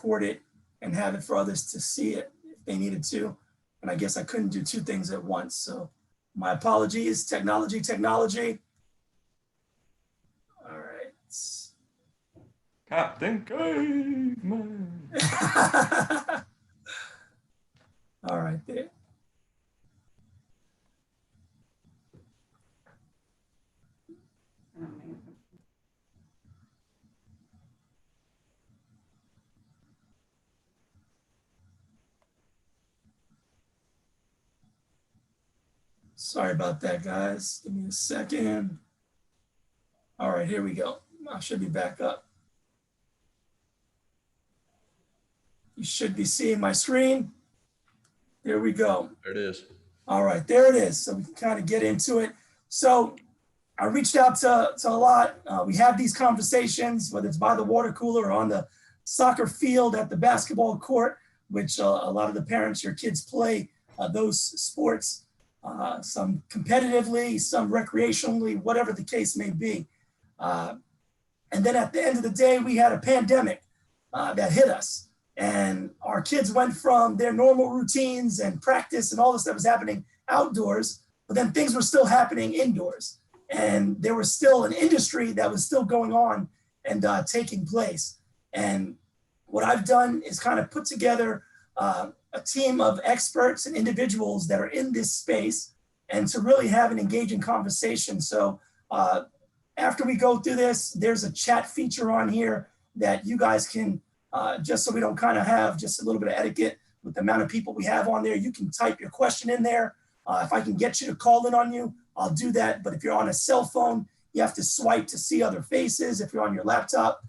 record it and have it for others to see it if they needed to. And I guess I couldn't do two things at once. So my apologies, technology. All right. Captain Caveman. All right, there. Sorry about that, guys. Give me a second. All right, here we go. I should be back up. You should be seeing my screen. There we go. There it is. All right, there it is. So we can kind of get into it. So I reached out to a lot. We have these conversations, whether it's by the water cooler or on the soccer field at the basketball court, which a lot of the parents, your kids play those sports, some competitively, some recreationally, whatever the case may be. And then at the end of the day, we had a pandemic that hit us. And our kids went from their normal routines and practice and all this that was happening outdoors, but then things were still happening indoors. And there was still an industry that was still going on and taking place. And what I've done is kind of put together a team of experts and individuals that are in this space and to really have an engaging conversation. So after we go through this, there's a chat feature on here that you guys can, just so we don't kind of have just a little bit of etiquette with the amount of people we have on there, you can type your question in there. If I can get you to call in on you, I'll do that. But if you're on a cell phone, you have to swipe to see other faces. If you're on your laptop,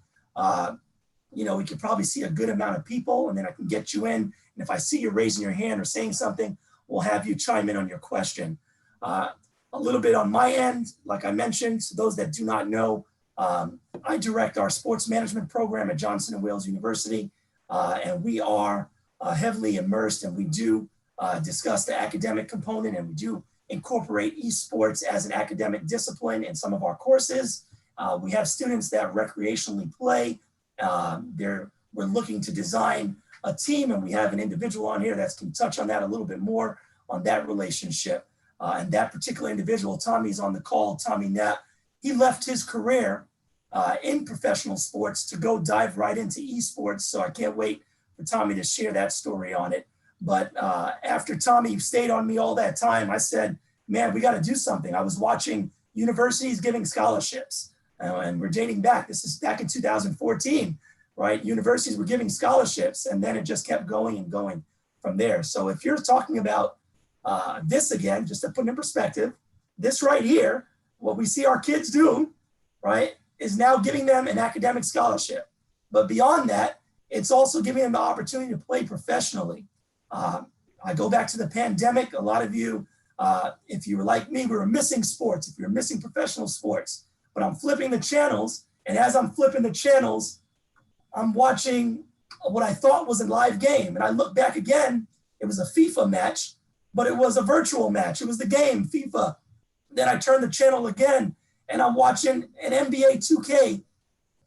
you know, we could probably see a good amount of people and then I can get you in. And if I see you raising your hand or saying something, we'll have you chime in on your question. A little bit on my end, like I mentioned, to those that do not know, I direct our sports management program at Johnson & Wales University, and we are heavily immersed and we do discuss the academic component and we do incorporate esports as an academic discipline in some of our courses. We have students that recreationally play. We're looking to design a team and we have an individual on here that can touch on that a little bit more on that relationship. And that particular individual, Tommy's on the call, Tommy Knapp, he left his career in professional sports to go dive right into esports. So I can't wait for Tommy to share that story on it. But after Tommy stayed on me all that time, I said, man, we got to do something. I was watching universities giving scholarships and we're dating back. This is back in 2014, right? Universities were giving scholarships and then it just kept going and going from there. So if you're talking about this again, just to put in perspective, this right here, what we see our kids do, right, is now giving them an academic scholarship. But beyond that, it's also giving them the opportunity to play professionally. I go back to the pandemic. A lot of you, if you were like me, we were missing sports, if you're missing professional sports. But I'm flipping the channels, and as I'm flipping the channels, I'm watching what I thought was a live game. And I look back again, it was a FIFA match, but it was a virtual match. It was the game, FIFA. Then I turn the channel again, and I'm watching an NBA 2K,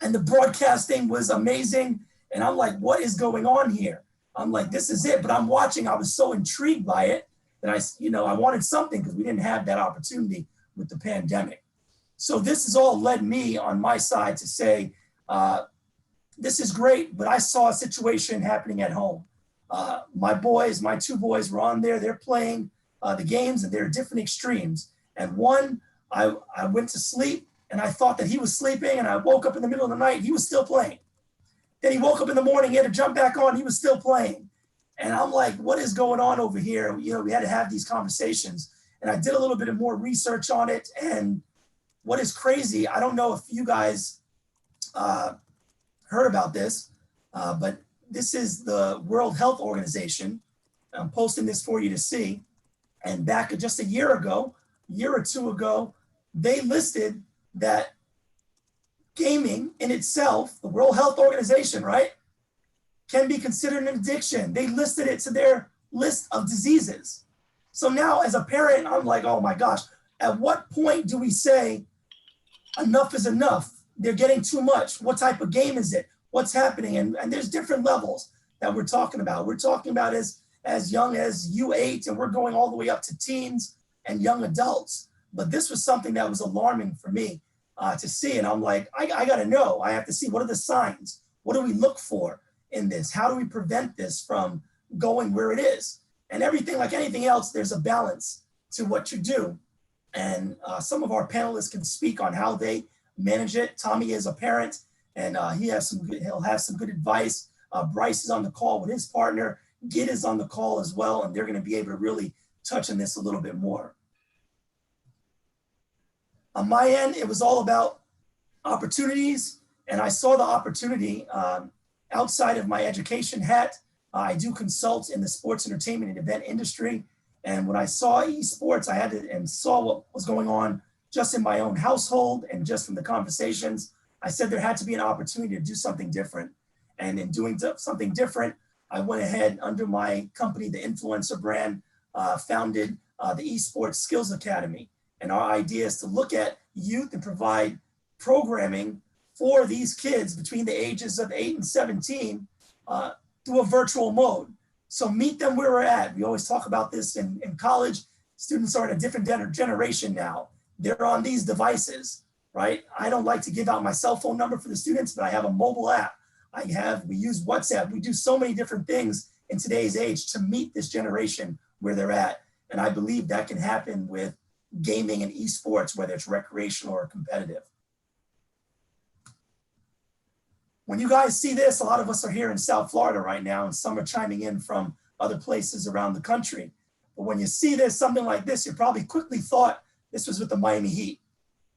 and the broadcasting was amazing. And I'm like, what is going on here? I'm like, this is it. But I'm watching, I was so intrigued by it that I wanted something because we didn't have that opportunity with the pandemic. So this has all led me on my side to say, this is great, but I saw a situation happening at home. My two boys were on there, they're playing the games and they're different extremes. And one, I went to sleep and I thought that he was sleeping and I woke up in the middle of the night, he was still playing. Then he woke up in the morning, he had to jump back on, he was still playing. And I'm like, what is going on over here? You know, we had to have these conversations. And I did a little bit of more research on it. And what is crazy, I don't know if you guys heard about this, but this is the World Health Organization. I'm posting this for you to see. And back just a year or two ago, they listed that gaming in itself, the World Health Organization, right, can be considered an addiction. They listed it to their list of diseases. So now as a parent, I'm like, oh my gosh, at what point do we say enough is enough? They're getting too much. What type of game is it? what's happening. And there's different levels that we're talking about. We're talking about as young as U8, and we're going all the way up to teens and young adults. But this was something that was alarming for me to see. And I'm like, I got to know. I have to see, what are the signs? What do we look for in this? How do we prevent this from going where it is? And everything, like anything else, there's a balance to what you do. And some of our panelists can speak on how they manage it. Tommy is a parent, and he'll have some good advice. Bryce is on the call with his partner. Gidd is on the call as well, and they're going to be able to really touch on this a little bit more. On my end, it was all about opportunities, and I saw the opportunity outside of my education hat. I do consult in the sports, entertainment, and event industry. And when I saw esports, and saw what was going on just in my own household and just from the conversations, I said there had to be an opportunity to do something different. And in doing something different, I went ahead under my company, the influencer brand, founded the Esports Skills Academy. And our idea is to look at youth and provide programming for these kids between the ages of 8 and 17 through a virtual mode. So meet them where we're at. We always talk about this in college. Students are in a different generation now. They're on these devices, right? I don't like to give out my cell phone number for the students, but I have a mobile app. We use WhatsApp. We do so many different things in today's age to meet this generation where they're at. And I believe that can happen with gaming and esports, whether it's recreational or competitive. When you guys see this, a lot of us are here in South Florida right now, and some are chiming in from other places around the country. But when you see this, something like this, you probably quickly thought this was with the Miami Heat.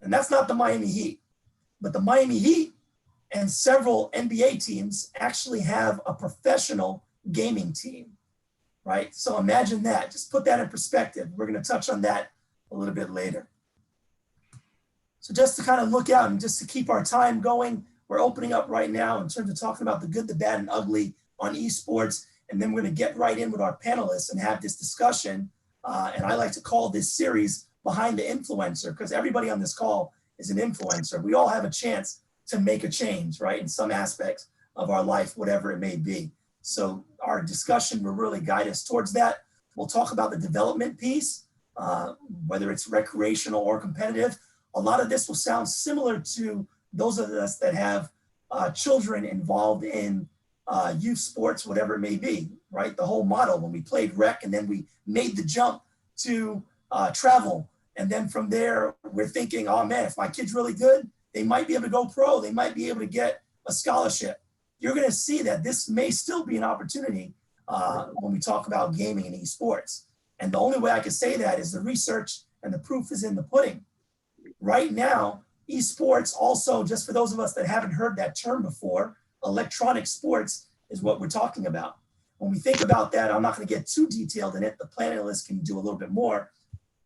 And that's not the Miami Heat. But the Miami Heat and several NBA teams actually have a professional gaming team, right? So imagine that. Just put that in perspective. We're going to touch on that a little bit later. So just to kind of look out and just to keep our time going, we're opening up right now in terms of talking about the good, the bad, and ugly on esports. And then we're going to get right in with our panelists and have this discussion. And I like to call this series Behind the Influencer, because everybody on this call is an influencer. We all have a chance to make a change, right, in some aspects of our life, whatever it may be. So our discussion will really guide us towards that. We'll talk about the development piece, whether it's recreational or competitive. A lot of this will sound similar to those of us that have children involved in youth sports, whatever it may be, right? The whole model when we played rec and then we made the jump to travel. And then from there, we're thinking, oh man, if my kid's really good, they might be able to go pro. They might be able to get a scholarship. You're going to see that this may still be an opportunity when we talk about gaming and esports. And the only way I can say that is the research and the proof is in the pudding. Right now, esports also, just for those of us that haven't heard that term before, electronic sports is what we're talking about. When we think about that, I'm not going to get too detailed in it. The panelists can do a little bit more,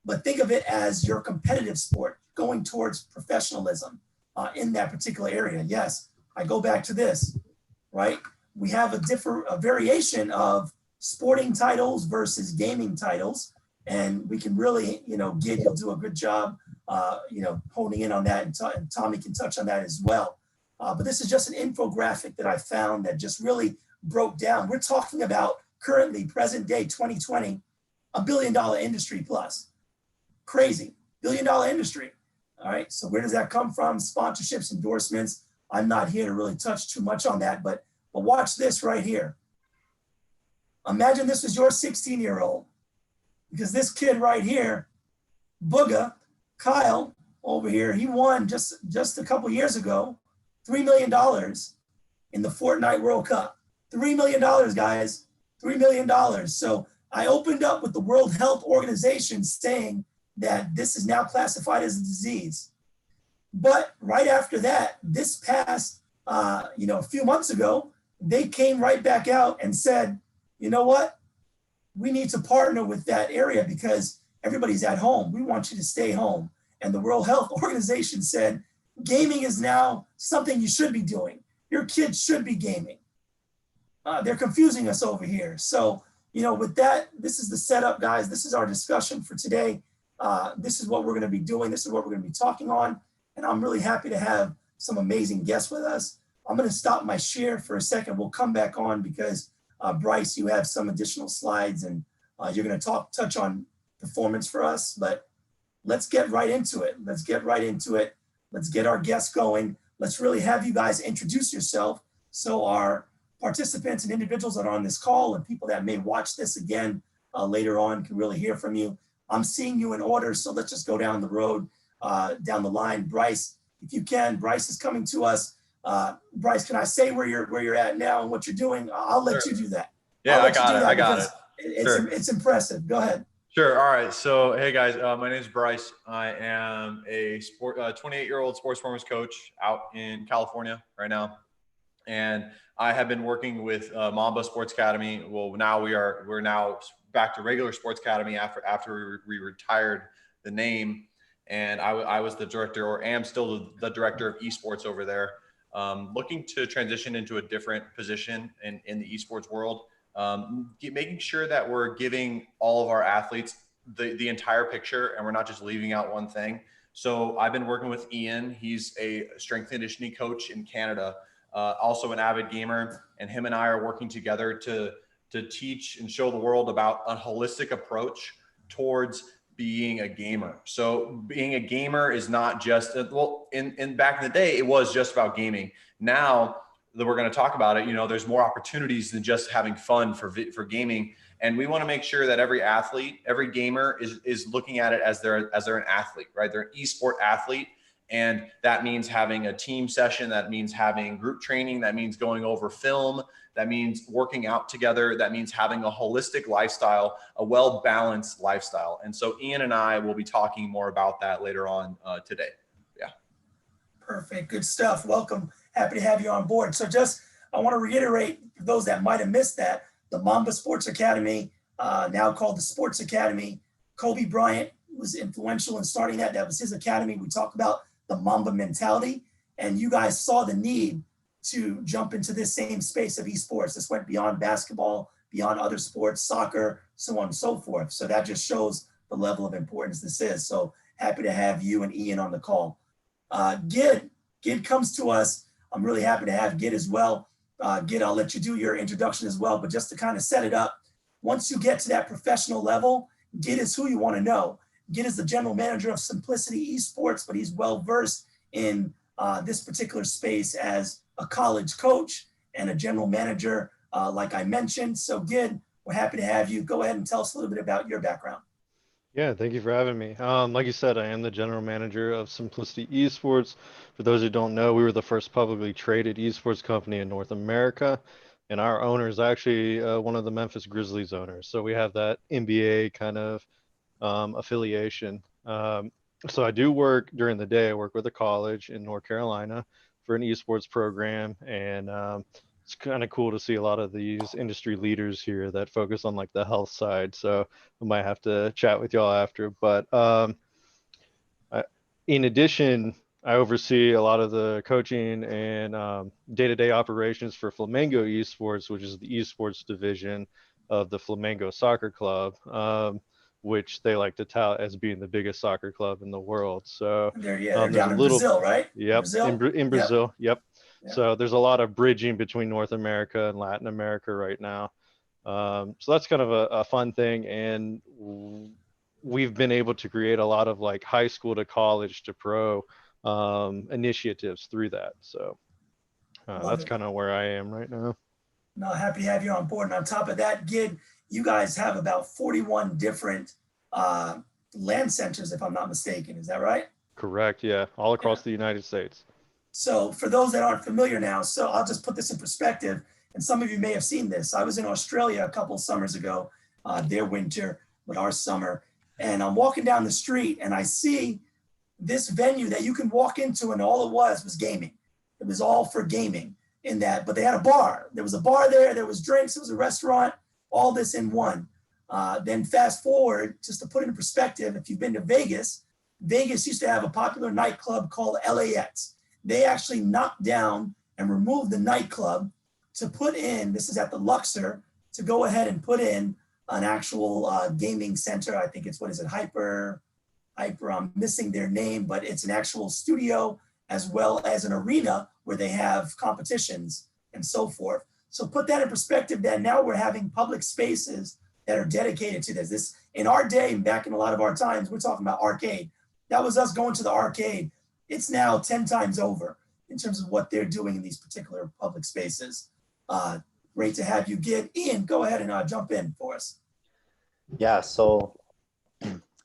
but think of it as your competitive sport going towards professionalism in that particular area. Yes, I go back to this, right? We have a variation of sporting titles versus gaming titles, and we can really, Gidd, you'll do a good job honing in on that, and Tommy can touch on that as well. But this is just an infographic that I found that just really broke down. We're talking about currently, present day, 2020, $1 billion industry plus. Crazy, $1 billion industry. All right, so where does that come from? Sponsorships, endorsements. I'm not here to really touch too much on that, but watch this right here. Imagine this was your 16-year-old, because this kid right here, Booga, Kyle over here, he won just a couple years ago, $3 million in the Fortnite World Cup. $3 million, guys, $3 million. So I opened up with the World Health Organization saying that this is now classified as a disease. But right after that, this past, a few months ago, they came right back out and said, you know what? We need to partner with that area because everybody's at home. We want you to stay home. And the World Health Organization said, gaming is now something you should be doing. Your kids should be gaming. They're confusing us over here. So, with that, this is the setup, guys. This is our discussion for today. This is what we're going to be doing. This is what we're going to be talking on. And I'm really happy to have some amazing guests with us. I'm going to stop my share for a second. We'll come back on because Bryce, you have some additional slides and you're going to touch on performance for us, but let's get right into it. Let's get our guests going. Let's really have you guys introduce yourself so our participants and individuals that are on this call and people that may watch this again later on can really hear from you. I'm seeing you in order, so let's just go down the road, down the line. Bryce, if you can, Bryce is coming to us. Bryce, can I say where you're at now and what you're doing? I'll let you do that. Yeah, I got it. It's impressive. Go ahead. Sure. All right. So, hey guys, my name is Bryce. I am a 28-year-old sports performance coach out in California right now, and I have been working with Mamba Sports Academy. Well, now we're now back to regular Sports Academy after we retired the name, and I was the director, or am still the director of esports over there. Looking to transition into a different position in the esports world. Making sure that we're giving all of our athletes the entire picture and we're not just leaving out one thing. So I've been working with Ian. He's a strength and conditioning coach in Canada, also an avid gamer, and him and I are working together to teach and show the world about a holistic approach towards being a gamer. So being a gamer is not just, well, in back in the day, it was just about gaming. Now that we're going to talk about it, there's more opportunities than just having fun for gaming. And we want to make sure that every athlete, every gamer is looking at it as they're an athlete, right? They're an esport athlete. And that means having a team session. That means having group training. That means going over film. That means working out together. That means having a holistic lifestyle, a well-balanced lifestyle. And so Ian and I will be talking more about that later on today. Yeah. Perfect. Good stuff. Welcome. Happy to have you on board. So I want to reiterate for those that might have missed that, the Mamba Sports Academy, now called the Sports Academy. Kobe Bryant was influential in starting that. That was his academy. We talk about the Mamba mentality, and you guys saw the need to jump into this same space of esports. This went beyond basketball, beyond other sports, soccer, so on and so forth. So that just shows the level of importance this is. So happy to have you and Ian on the call. Gidd comes to us. I'm really happy to have Gidd as well. Gidd, I'll let you do your introduction as well, but just to kind of set it up, once you get to that professional level, Gidd is who you want to know. Gidd is the general manager of Simplicity Esports, but he's well-versed in this particular space as a college coach and a general manager, like I mentioned. So Gidd, we're happy to have you. Go ahead and tell us a little bit about your background. Yeah, thank you for having me. Like you said, I am the general manager of Simplicity Esports. For those who don't know, we were the first publicly traded esports company in North America, and our owner is actually one of the Memphis Grizzlies owners. So we have that NBA kind of affiliation. So I do work during the day. I work with a college in North Carolina for an esports program, and it's kind of cool to see a lot of these industry leaders here that focus on like the health side. So I might have to chat with y'all after. But in addition, I oversee a lot of the coaching and day-to-day operations for Flamengo Esports, which is the esports division of the Flamengo Soccer Club, which they like to tout as being the biggest soccer club in the world. So they're down in Brazil, right? Yep, in Brazil. Yep. Yep. So there's a lot of bridging between North America and Latin America right now. So that's kind of a fun thing. And we've been able to create a lot of like high school to college to pro initiatives through that. So that's kind of where I am right now. No, happy to have you on board. And on top of that, Gidd, you guys have about 41 different land centers, if I'm not mistaken. Is that right? Correct. Yeah. All across the United States. So for those that aren't familiar now, so I'll just put this in perspective, and some of you may have seen this. I was in Australia a couple of summers ago, their winter, but our summer, and I'm walking down the street and I see this venue that you can walk into, and all it was gaming. It was all for gaming in that, but they had a bar. There was a bar there was drinks, there was a restaurant, all this in one. Then fast forward, just to put it in perspective, if you've been to Vegas, Vegas used to have a popular nightclub called LAX. They actually knocked down and removed the nightclub to put in, this is at the Luxor, to go ahead and put in an actual gaming center. I think it's, Hyper, I'm missing their name, but it's an actual studio as well as an arena where they have competitions and so forth. So put that in perspective that now we're having public spaces that are dedicated to this. In our day, back in a lot of our times, we're talking about arcade. That was us going to the arcade. It's now 10 times over in terms of what they're doing in these particular public spaces. Great to have you, Gidd. Ian, go ahead and jump in for us. Yeah, so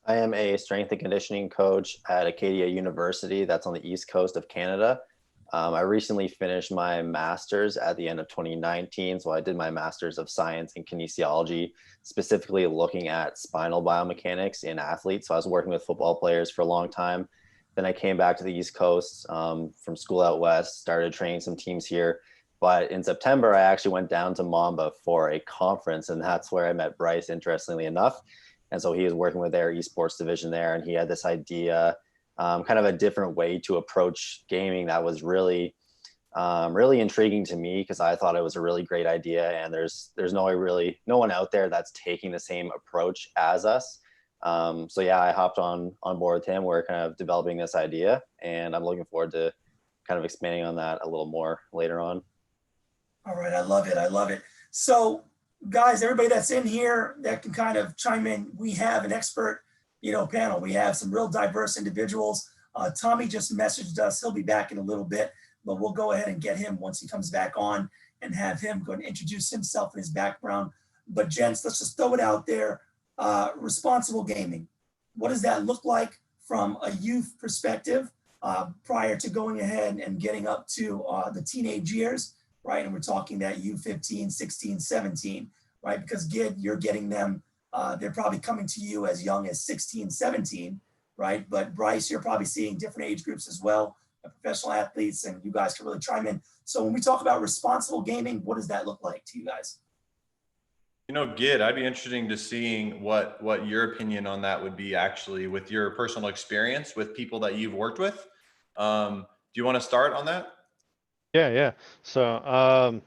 I am a strength and conditioning coach at Acadia University. That's on the east coast of Canada. I recently finished my master's at the end of 2019. So I did my master's of science in kinesiology, specifically looking at spinal biomechanics in athletes. So I was working with football players for a long time. Then I came back to the East Coast from school out west, started training some teams here. But in September, I actually went down to Mamba for a conference, and that's where I met Bryce, interestingly enough. And so he was working with their esports division there, and he had this idea, kind of a different way to approach gaming that was really, really intriguing to me, because I thought it was a really great idea, and there's no one out there that's taking the same approach as us. So yeah, I hopped on board with him. We're kind of developing this idea, and I'm looking forward to kind of expanding on that a little more later on. All right, I love it. I love it. So guys, everybody that's in here that can kind of chime in, we have an expert, panel. We have some real diverse individuals. Tommy just messaged us. He'll be back in a little bit, but we'll go ahead and get him once he comes back on and have him go and introduce himself and his background. But gents, let's just throw it out there. Responsible gaming. What does that look like from a youth perspective prior to going ahead and getting up to the teenage years? Right, and we're talking that U15, 16, 17, right? Because Gidd, you're getting them, they're probably coming to you as young as 16, 17, right? But Bryce, you're probably seeing different age groups as well, professional athletes, and you guys can really chime in. So when we talk about responsible gaming, what does that look like to you guys? Gidd, I'd be interested to seeing what your opinion on that would be, actually, with your personal experience with people that you've worked with. Do you want to start on that? Yeah. So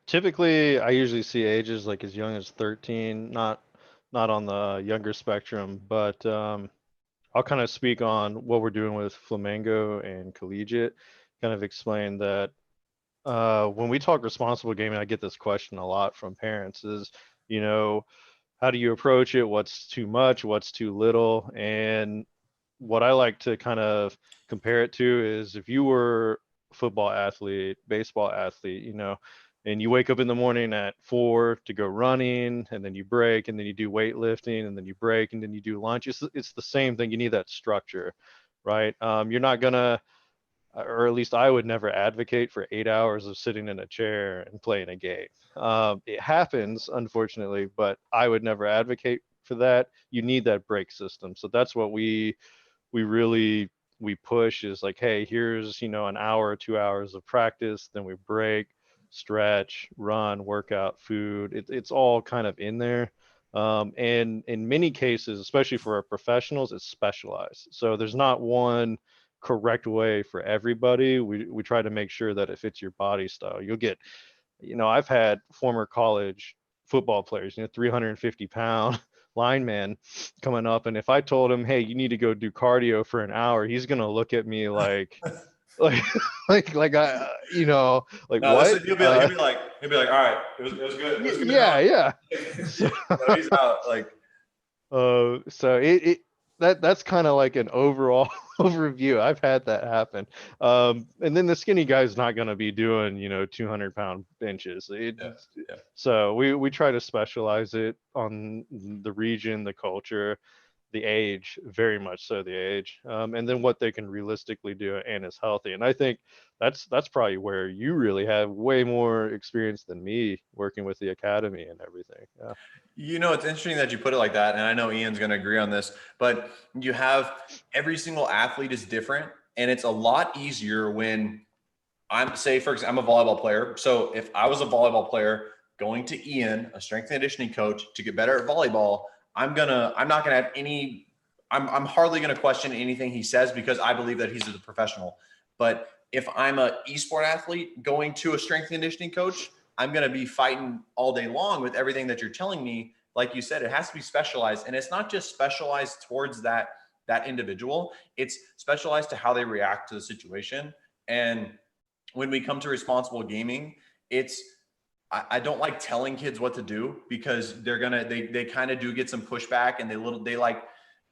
typically I usually see ages like as young as 13, not on the younger spectrum, but I'll kind of speak on what we're doing with Flamengo and collegiate, kind of explain that when we talk responsible gaming, I get this question a lot from parents is, how do you approach it? What's too much? What's too little? And what I like to kind of compare it to is if you were football athlete, baseball athlete, and you wake up in the morning at 4 to go running, and then you break, and then you do weightlifting, and then you break, and then you do lunch. It's the same thing. You need that structure, right? You're not gonna, or at least I would never advocate for 8 hours of sitting in a chair and playing a game. It happens, unfortunately, but I would never advocate for that. You need that break system. So that's what we push is like, hey, here's, an hour or 2 hours of practice, then we break, stretch, run, workout, food. It's all kind of in there. And in many cases, especially for our professionals, it's specialized. So there's not one correct way for everybody. We try to make sure that it fits your body style. You'll get, I've had former college football players, 350-pound lineman coming up, and if I told him, hey, you need to go do cardio for an hour, he's gonna look at me like like I no, what? He'll be like, all right, it was good. It was good. Yeah. So, he's out like. So that's kind of like an overall overview. I've had that happen. And then the skinny guy's not going to be doing, 200-pound benches. So we try to specialize it on the region, the culture, the age, very much so the age, and then what they can realistically do and is healthy. And I think that's probably where you really have way more experience than me working with the academy and everything. Yeah. It's interesting that you put it like that, and I know Ian's going to agree on this, but you have every single athlete is different, and it's a lot easier when for example, I'm a volleyball player. So if I was a volleyball player going to Ian, a strength and conditioning coach, to get better at volleyball, I'm hardly going to question anything he says because I believe that he's a professional. But if I'm an esport athlete going to a strength and conditioning coach, I'm going to be fighting all day long with everything that you're telling me. Like you said, it has to be specialized, and it's not just specialized towards that that individual. It's specialized to how they react to the situation. And when we come to responsible gaming, I don't like telling kids what to do, because they kind of do get some pushback, and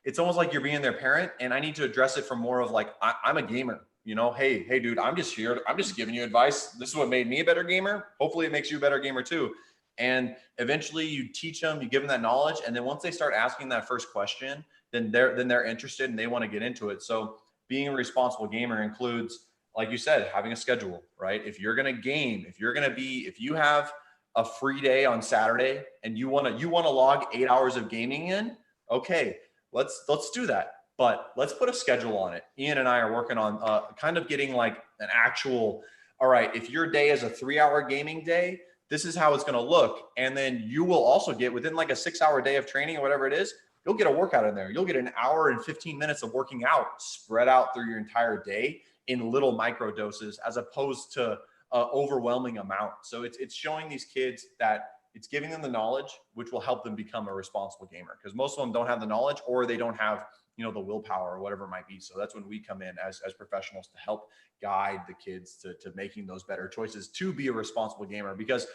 it's almost like you're being their parent. And I need to address it from more of like, I'm a gamer, hey dude, I'm just here. I'm just giving you advice. This is what made me a better gamer. Hopefully it makes you a better gamer too. And eventually you teach them, you give them that knowledge. And then once they start asking that first question, then they're interested and they want to get into it. So being a responsible gamer includes, like you said, having a schedule, right? If you're going to game, if you have a free day on Saturday and you want to log 8 hours of gaming in, okay, let's do that. But let's put a schedule on it. Ian and I are working on kind of getting like an actual, all right, if your day is a 3-hour gaming day, this is how it's going to look. And then you will also get, within like a 6-hour day of training or whatever it is, you'll get a workout in there. You'll get an hour and 15 minutes of working out spread out through your entire day in little micro doses, as opposed to overwhelming amount. So it's showing these kids that it's giving them the knowledge, which will help them become a responsible gamer, because most of them don't have the knowledge, or they don't have, the willpower or whatever it might be. So that's when we come in as professionals to help guide the kids to making those better choices to be a responsible gamer, because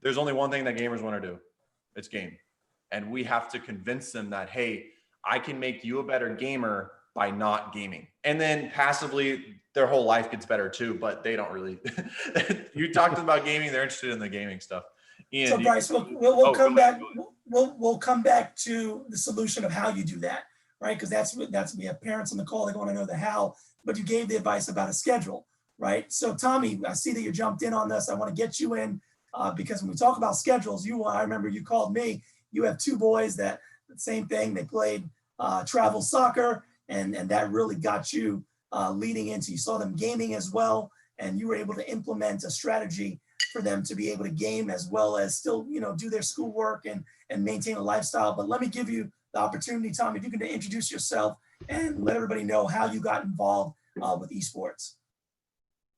there's only one thing that gamers want to do. It's game. And we have to convince them that, hey, I can make you a better gamer by not gaming. And then passively, their whole life gets better too, but they don't really. You talk to them about gaming, they're interested in the gaming stuff. Ian, so Bryce, we'll come back. We'll come back to the solution of how you do that, right? Because we have parents on the call. They want to know the how, but you gave the advice about a schedule, right? So Tommy, I see that you jumped in on this. I want to get you in because when we talk about schedules, I remember you called me. You have 2 boys that same thing. They played travel soccer, and that really got you leading into. You saw them gaming as well, and you were able to implement a strategy for them to be able to game as well as still, do their schoolwork and maintain a lifestyle. But let me give you the opportunity, Tom, if you can introduce yourself and let everybody know how you got involved with esports.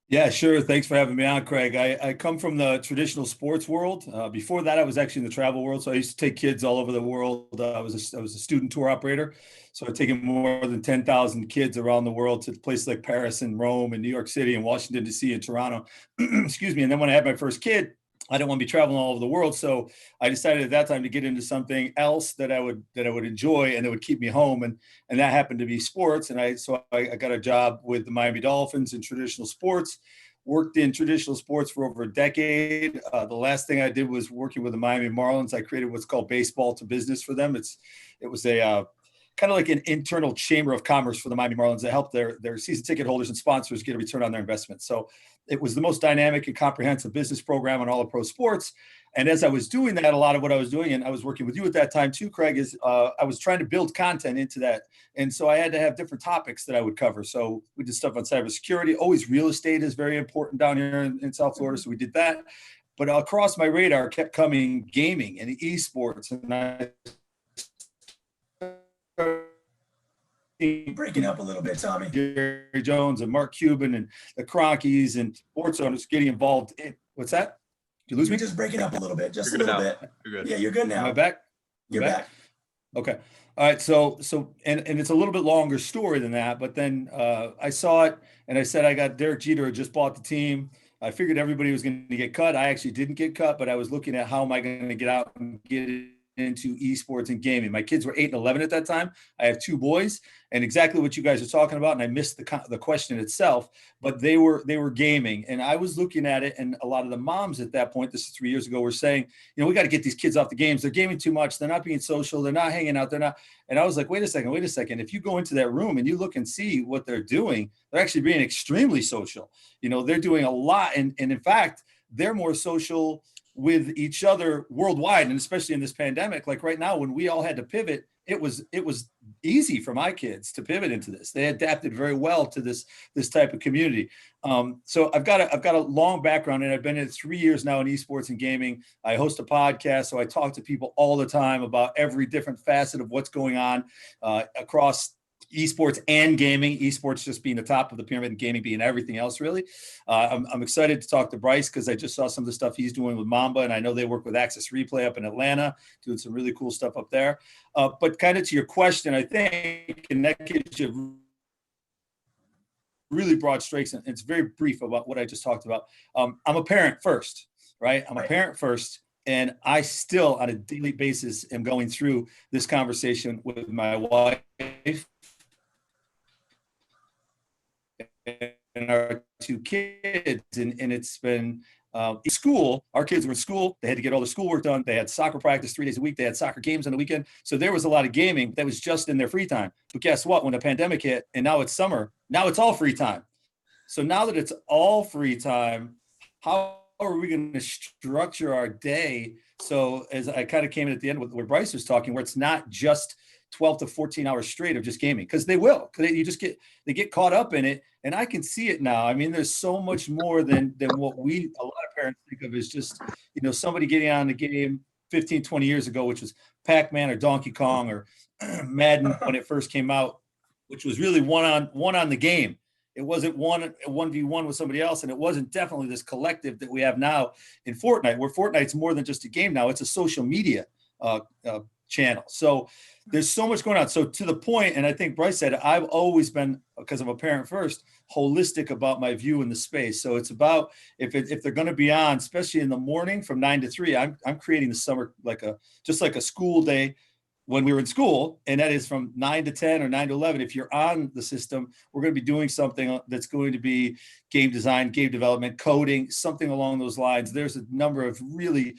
Yeah, sure. Thanks for having me on, Craig. I come from the traditional sports world. Before that, I was actually in the travel world. So I used to take kids all over the world. I was a student tour operator. So I've taken more than 10,000 kids around the world to places like Paris and Rome and New York City and Washington, D.C. and Toronto. Excuse me. And then when I had my first kid, I didn't want to be traveling all over the world. So I decided at that time to get into something else that I would enjoy and that would keep me home. And that happened to be sports. And I got a job with the Miami Dolphins in traditional sports, worked in traditional sports for over a decade. The last thing I did was working with the Miami Marlins. I created what's called baseball to business for them. It was a kind of like an internal chamber of commerce for the Miami Marlins that helped their season ticket holders and sponsors get a return on their investment. So it was the most dynamic and comprehensive business program on all of pro sports. And as I was doing that, a lot of what I was doing, and I was working with you at that time too, Craig, is I was trying to build content into that. And so I had to have different topics that I would cover. So we did stuff on cybersecurity. Always real estate is very important down here in South Florida. So we did that. But across my radar kept coming gaming and esports. And I breaking up a little bit, Tommy. Jerry Jones and Mark Cuban and the Cronkies and sports owners getting involved in. What's that? Did you lose me? You're just breaking up a little bit, just You're a little good bit. You're good. Yeah, you're good now. Am I back? You're back. Okay. All right. So and it's a little bit longer story than that, but then I saw it and I said, I got Derek Jeter had just bought the team. I figured everybody was going to get cut. I actually didn't get cut, but I was looking at how am I going to get out and get into esports and gaming. My kids were 8 and 11 at that time. I have 2 boys, and exactly what you guys are talking about. And I missed the question itself, but they were gaming, and I was looking at it. And a lot of the moms at that point, this is 3 years ago, were saying, we got to get these kids off the games. They're gaming too much. They're not being social. They're not hanging out. They're not. And I was like, wait a second. If you go into that room and you look and see what they're doing, they're actually being extremely social. They're doing a lot. And in fact, they're more social with each other worldwide, and especially in this pandemic. Like right now, when we all had to pivot, it was easy for my kids to pivot into this. They adapted very well to this type of community. So I've got a long background, and I've been in 3 years now in esports and gaming. I host a podcast, so I talk to people all the time about every different facet of what's going on across esports and gaming, esports just being the top of the pyramid and gaming being everything else, really. I'm excited to talk to Bryce because I just saw some of the stuff he's doing with Mamba, and I know they work with Access Replay up in Atlanta, doing some really cool stuff up there. But kind of to your question, I think, and that gives you really broad strokes, and it's very brief about what I just talked about. I'm a parent first, right? I'm a parent first. And I still, on a daily basis, am going through this conversation with my wife and our two kids. And it's been in school. Our kids were in school. They had to get all the schoolwork done. They had soccer practice 3 days a week. They had soccer games on the weekend. So there was a lot of gaming that was just in their free time. But guess what? When the pandemic hit and now it's summer, now it's all free time. So now that it's all free time, how are we going to structure our day? So as I kind of came in at the end with where Bryce was talking, where it's not just 12 to 14 hours straight of just gaming, because they will, because they get caught up in it. And I can see it now. I mean, there's so much more than what a lot of parents think of as just, somebody getting on the game 15, 20 years ago, which was Pac-Man or Donkey Kong or Madden when it first came out, which was really one on the game. It wasn't 1v1 with somebody else, and it wasn't definitely this collective that we have now in Fortnite, where Fortnite's more than just a game now. It's a social media channel. So there's so much going on. So to the point, and I think Bryce said, I've always been, because I'm a parent first, holistic about my view in the space. So it's about if they're going to be on, especially in the morning from 9 to 3, I'm creating the summer just like a school day when we were in school, and that is from 9 to 10 or 9 to 11. If you're on the system, we're going to be doing something that's going to be game design, game development, coding, something along those lines. There's a number of really,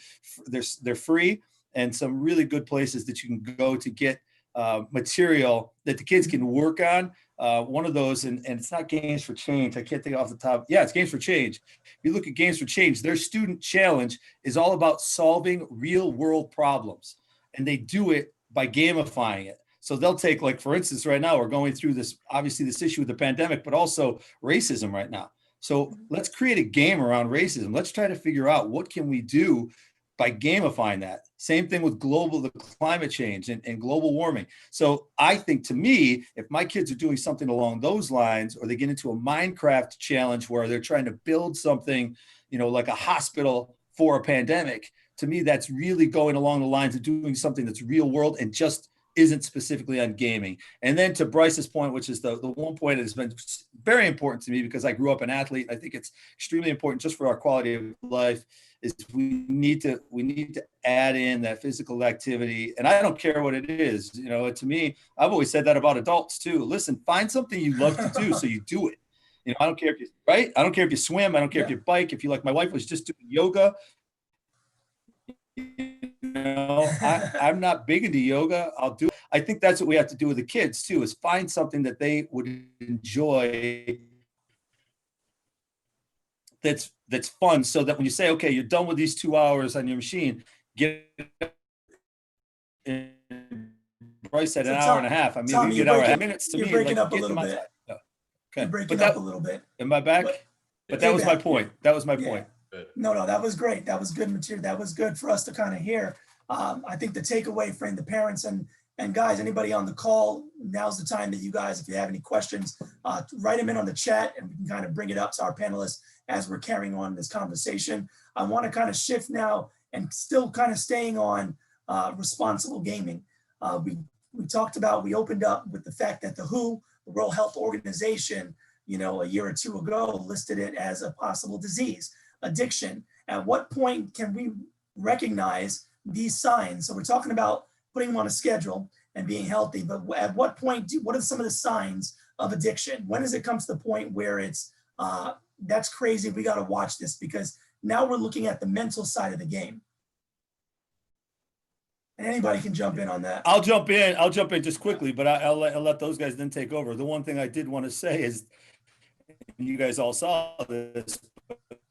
they're free, and some really good places that you can go to get material that the kids can work on. One of those, and it's not Games for Change. I can't think off the top. Yeah, it's Games for Change. If you look at Games for Change, their student challenge is all about solving real world problems, and they do it by gamifying it. So they'll take, like, for instance, right now we're going through this issue with the pandemic, but also racism right now. So let's create a game around racism. Let's try to figure out what can we do by gamifying that. Same thing with the climate change and global warming. So I think, to me, if my kids are doing something along those lines, or they get into a Minecraft challenge where they're trying to build something, like a hospital for a pandemic, to me, that's really going along the lines of doing something that's real world and just isn't specifically on gaming. And then to Bryce's point, which is the one point that has been very important to me because I grew up an athlete, I think it's extremely important just for our quality of life, is we need to add in that physical activity. And I don't care what it is. To me, I've always said that about adults too. Listen, find something you love to do so you do it. I don't care if I don't care if you swim. I don't care if you bike. If you, like my wife was just doing yoga. I'm not big into yoga. I think that's what we have to do with the kids too, is find something that they would enjoy that's fun, so that when you say, okay, you're done with these 2 hours on your machine, get Bryce said an hour and a half. I mean, Tom, you get an hour and a half minutes to me. You're breaking like, up a little bit. Okay. You're breaking up a little bit. Am I back? But that was my point. That was my point. No, that was great. That was good material. That was good for us to kind of hear. I think the takeaway for the parents and guys, anybody on the call, now's the time that you guys, if you have any questions, write them in on the chat, and we can kind of bring it up to our panelists as we're carrying on this conversation. I want to kind of shift now, and still kind of staying on responsible gaming. We talked about, we opened up with the fact that the WHO, the World Health Organization, a year or two ago, listed it as a possible disease, addiction. At what point can we recognize these signs? So we're talking about putting them on a schedule and being healthy, but at what point, what are some of the signs of addiction? When does it come to the point where it's, that's crazy, we got to watch this, because now we're looking at the mental side of the game. And anybody can jump in on that. I'll jump in just quickly, but I'll let those guys then take over. The one thing I did want to say is, you guys all saw this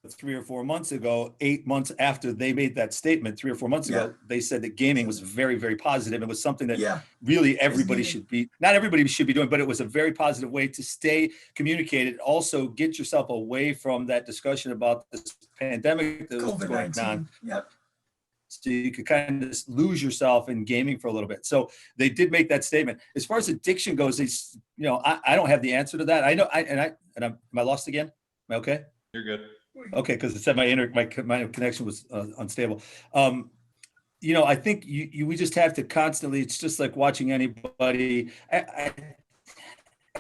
3 or 4 months ago, 8 months after they made that statement, 3 or 4 months ago, they said that gaming was very, very positive. It was something that really everybody should be, not everybody should be doing, but it was a very positive way to stay communicated. Also get yourself away from that discussion about this pandemic that was going on. so you could kind of lose yourself in gaming for a little bit. So they did make that statement. As far as addiction goes, I don't have the answer to that. I know am I lost again? Am I okay? You're good. Okay, because it said my connection was unstable. I think we just have to constantly. It's just like watching anybody.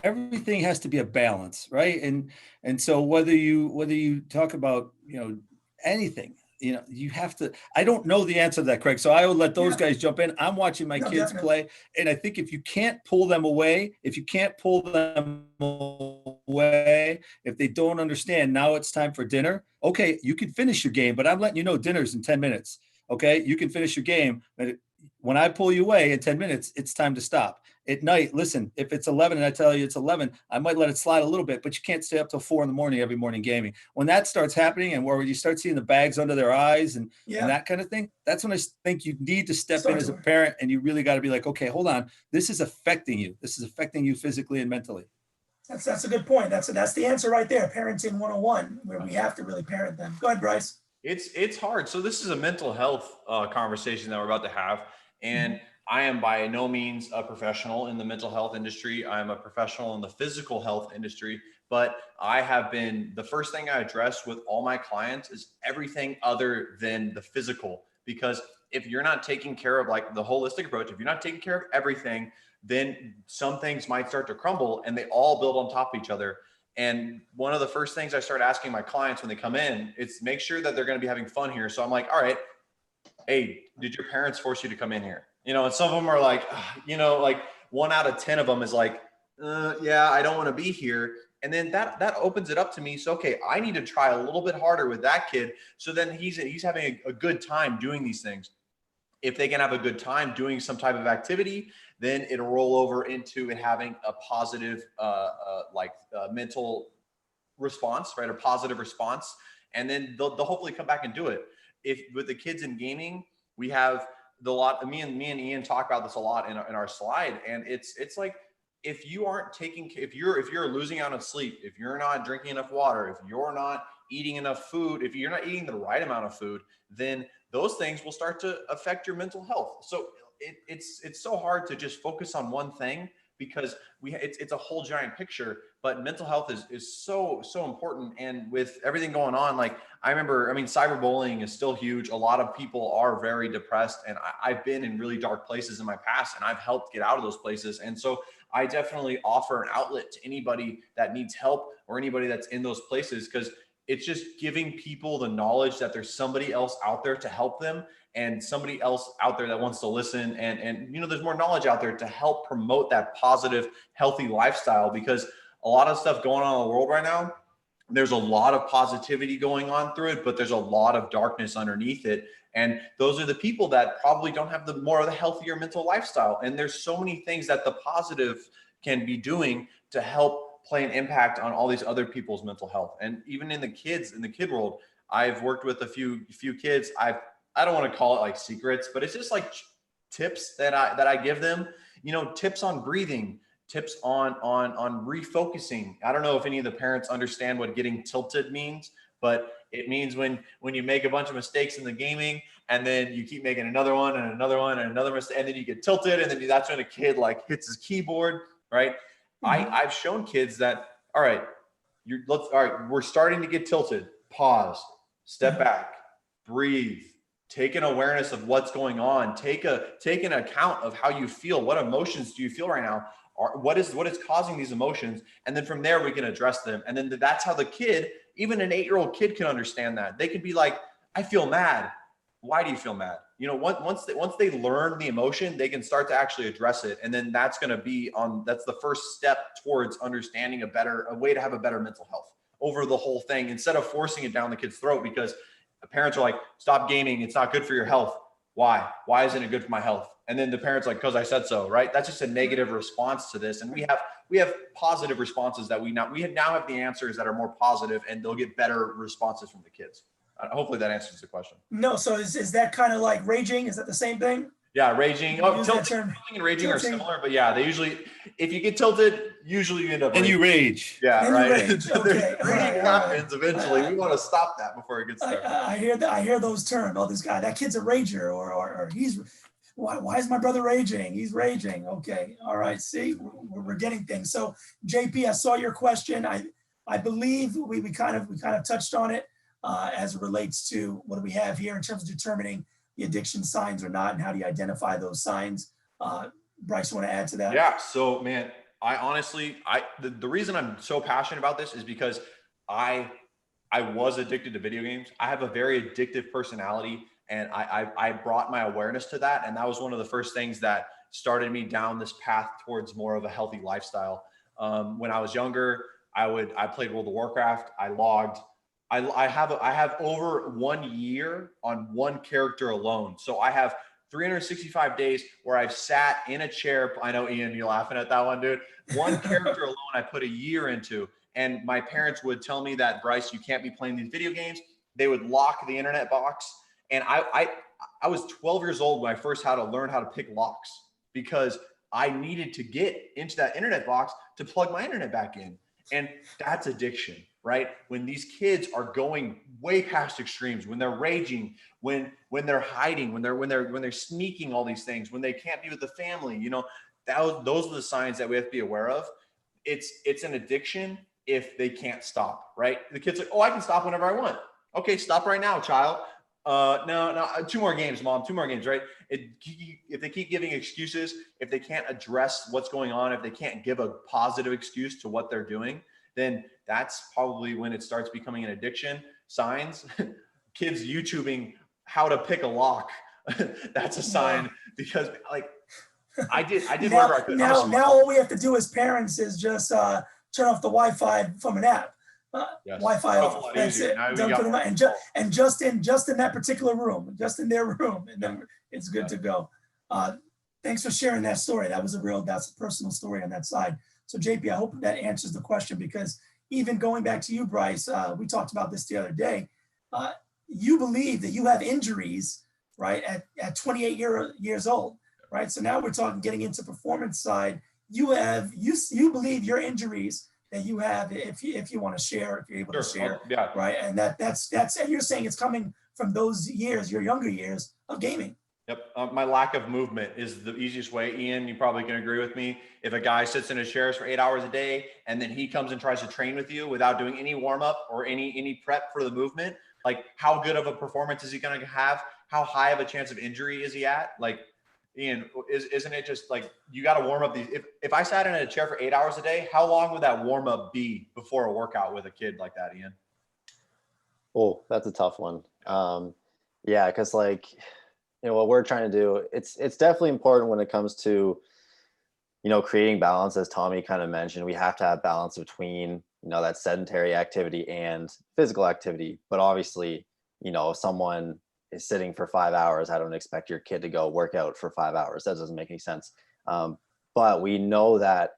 Everything has to be a balance, right? And so whether you talk about anything, you have to. I don't know the answer to that, Craig. So I will let those guys jump in. I'm watching my kids play, and I think if you can't pull them away, if they don't understand, now it's time for dinner. Okay, you can finish your game, but I'm letting you know dinner's in 10 minutes. Okay, you can finish your game, but when I pull you away in 10 minutes, it's time to stop. At night, listen, if it's 11 and I tell you it's 11, I might let it slide a little bit, but you can't stay up till 4 a.m. every morning gaming. When that starts happening and where you start seeing the bags under their eyes and that kind of thing, that's when I think you need to step in as a parent, and you really got to be like, okay, hold on. This is affecting you. This is affecting you physically and mentally. That's a good point. That's the answer right there. Parenting 101, where we have to really parent them. Go ahead, Bryce. It's hard. So this is a mental health conversation that we're about to have. And I am by no means a professional in the mental health industry. I'm a professional in the physical health industry, but I have been, the first thing I address with all my clients is everything other than the physical. Because if you're not taking care of like the holistic approach, if you're not taking care of everything, then some things might start to crumble and they all build on top of each other. And one of the first things I start asking my clients when they come in is make sure that they're going to be having fun here. So I'm like, all right, hey, did your parents force you to come in here? And some of them are like, like 1 out of 10 of them is like, yeah, I don't want to be here. And then that opens it up to me. So, okay, I need to try a little bit harder with that kid. So then he's having a good time doing these things. If they can have a good time doing some type of activity, then it'll roll over into it having a positive, mental response, right? A positive response. And then they'll hopefully come back and do it. If with the kids in gaming, we have me and Ian talk about this a lot in our slide. And it's like, if you're losing out on sleep, if you're not drinking enough water, if you're not eating enough food, if you're not eating the right amount of food, then those things will start to affect your mental health. So it's so hard to just focus on one thing because it's a whole giant picture, but mental health is so important. And with everything going on, like cyberbullying is still huge. A lot of people are very depressed, and I've been in really dark places in my past, and I've helped get out of those places. And so I definitely offer an outlet to anybody that needs help or anybody that's in those places, because it's just giving people the knowledge that there's somebody else out there to help them, and somebody else out there that wants to listen. And there's more knowledge out there to help promote that positive, healthy lifestyle, because a lot of stuff going on in the world right now, there's a lot of positivity going on through it, but there's a lot of darkness underneath it. And those are the people that probably don't have the more of the healthier mental lifestyle. And there's so many things that the positive can be doing to help play an impact on all these other people's mental health. And even in the kid world, I've worked with a few kids. I don't want to call it like secrets, but it's just like tips that I give them, tips on breathing, tips on refocusing. I don't know if any of the parents understand what getting tilted means, but it means when you make a bunch of mistakes in the gaming, and then you keep making another one and another one and another mistake, and then you get tilted, and then that's when a kid like hits his keyboard, right? I've shown kids that, all right, we're starting to get tilted. Pause, step back, breathe, take an awareness of what's going on. Take an account of how you feel. What emotions do you feel right now? What is causing these emotions? And then from there, we can address them. And then that's how the kid, even an 8-year-old kid, can understand that. They can be like, I feel mad. Why do you feel mad? Once they learn the emotion, they can start to actually address it. And then that's going to be that's the first step towards understanding a way to have a better mental health over the whole thing, instead of forcing it down the kid's throat, because the parents are like, stop gaming. It's not good for your health. Why? Why isn't it good for my health? And then the parents like, because I said so, right? That's just a negative response to this. And we have positive responses that we now have the answers that are more positive, and they'll get better responses from the kids. Hopefully that answers the question. No, so is that kind of like raging? Is that the same thing? Yeah, raging. Oh, Use that tilting term. and raging are Tilting. similar, but yeah, they usually, if you get tilted, usually you end up And raging. you rage. Yeah, And you right. rage. Okay. All right, Raging all right. happens eventually. We want to stop that before it gets there. I hear that. I hear those terms. Oh, this guy, that kid's a rager, or he's. Why is my brother raging? He's raging. Okay. All right. See, we're getting things. So, JP, I saw your question. I believe we kind of touched on it as it relates to what do we have here in terms of determining the addiction signs or not, and how do you identify those signs? Bryce, want to add to that? Yeah. So, man, I honestly, the reason I'm so passionate about this is because I was addicted to video games. I have a very addictive personality, and I brought my awareness to that. And that was one of the first things that started me down this path towards more of a healthy lifestyle. When I was younger, I played World of Warcraft. I logged. I have over 1 year on one character alone. So I have 365 days where I've sat in a chair. I know, Ian, you're laughing at that one, dude. One character alone, I put a year into. And my parents would tell me that, Bryce, you can't be playing these video games. They would lock the internet box. And I was 12 years old when I first had to learn how to pick locks, because I needed to get into that internet box to plug my internet back in. And that's addiction, right? When these kids are going way past extremes, when they're raging, when they're hiding, when they're sneaking all these things, when they can't be with the family, you know, those are the signs that we have to be aware of. It's an addiction if they can't stop, right? The kid's like, oh, I can stop whenever I want. Okay, stop right now, child. No, 2 more games, mom, 2 more games, right? If they keep giving excuses, if they can't address what's going on, if they can't give a positive excuse to what they're doing, then that's probably when it starts becoming an addiction. Signs, kids YouTubing how to pick a lock. That's a sign, because like I did Now, whatever I could. now all we have to do as parents is just turn off the Wi-Fi from an app. Yes. Wi-Fi That's a off. lot That's easier. it. Now we Done got for the more night. control. And just in that particular room, just in their room, and then it's good to go. Thanks for sharing that story. That's a personal story on that side. So JP, I hope that answers the question, because even going back to you, Bryce, we talked about this the other day. You believe that you have injuries, right, at 28 years old, right? So now we're talking getting into performance side. You believe your injuries that you have, if you want to share, if you're able to share, Yeah. right? And that's and you're saying it's coming from those years, your younger years of gaming. Yep. My lack of movement is the easiest way. Ian, you probably can agree with me. If a guy sits in his chairs for 8 hours a day, and then he comes and tries to train with you without doing any warm up or any prep for the movement, like how good of a performance is he going to have? How high of a chance of injury is he at? Like, Ian, isn't it just like you got to warm up these? If I sat in a chair for 8 hours a day, how long would that warm up be before a workout with a kid like that, Ian? Oh, that's a tough one. Yeah, because like, you know, what we're trying to do, it's definitely important when it comes to, you know, creating balance. As Tommy kind of mentioned, we have to have balance between, you know, that sedentary activity and physical activity. But obviously, you know, if someone is sitting for 5 hours, I don't expect your kid to go work out for 5 hours. That doesn't make any sense. But we know that